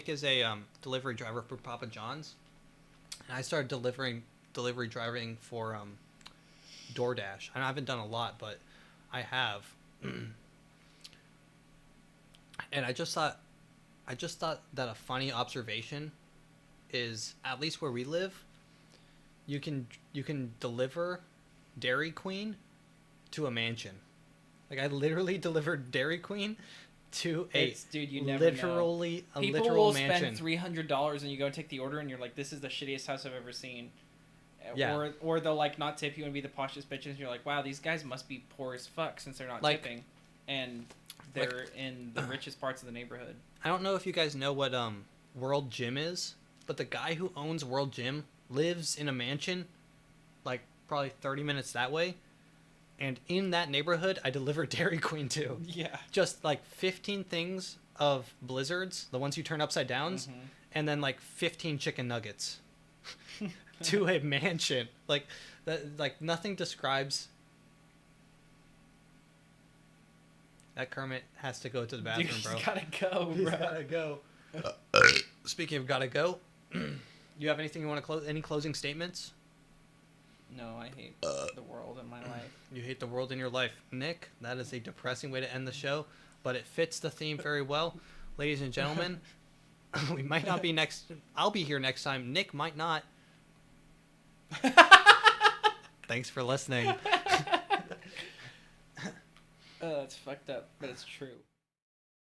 [SPEAKER 1] is a delivery driver for Papa John's, and I started delivery driving for DoorDash. I haven't done a lot, but I have. And I just thought that a funny observation is, at least where we live, you can deliver Dairy Queen to a mansion. Like, I literally delivered Dairy Queen to
[SPEAKER 2] Dude, you never
[SPEAKER 1] literally
[SPEAKER 2] know.
[SPEAKER 1] A
[SPEAKER 2] People
[SPEAKER 1] literal
[SPEAKER 2] will
[SPEAKER 1] mansion.
[SPEAKER 2] spend $300 and you go take the order and you're like, this is the shittiest house I've ever seen.
[SPEAKER 1] Yeah.
[SPEAKER 2] Or they'll like not tip you and be the poshest bitches and you're like, wow, these guys must be poor as fuck since they're not tipping. And they're in the richest parts of the neighborhood.
[SPEAKER 1] I don't know if you guys know what World Gym is, but the guy who owns World Gym lives in a mansion, like probably 30 minutes that way. And in that neighborhood, I delivered Dairy Queen to.
[SPEAKER 2] Yeah.
[SPEAKER 1] Just like 15 things of Blizzards, the ones you turn upside downs, and then like 15 chicken nuggets to a mansion. Like that. Like nothing describes. That Kermit has to go to the bathroom,
[SPEAKER 2] Dude,
[SPEAKER 1] bro.
[SPEAKER 2] He's gotta go, bro.
[SPEAKER 1] He's gotta go. Speaking of gotta go, you have anything you want to close? Any closing statements?
[SPEAKER 2] No, I hate the world in my life.
[SPEAKER 1] You hate the world in your life. Nick, that is a depressing way to end the show, but it fits the theme very well. Ladies and gentlemen, we might not be next. I'll be here next time. Nick might not. Thanks for listening.
[SPEAKER 2] It's fucked up, but it's true.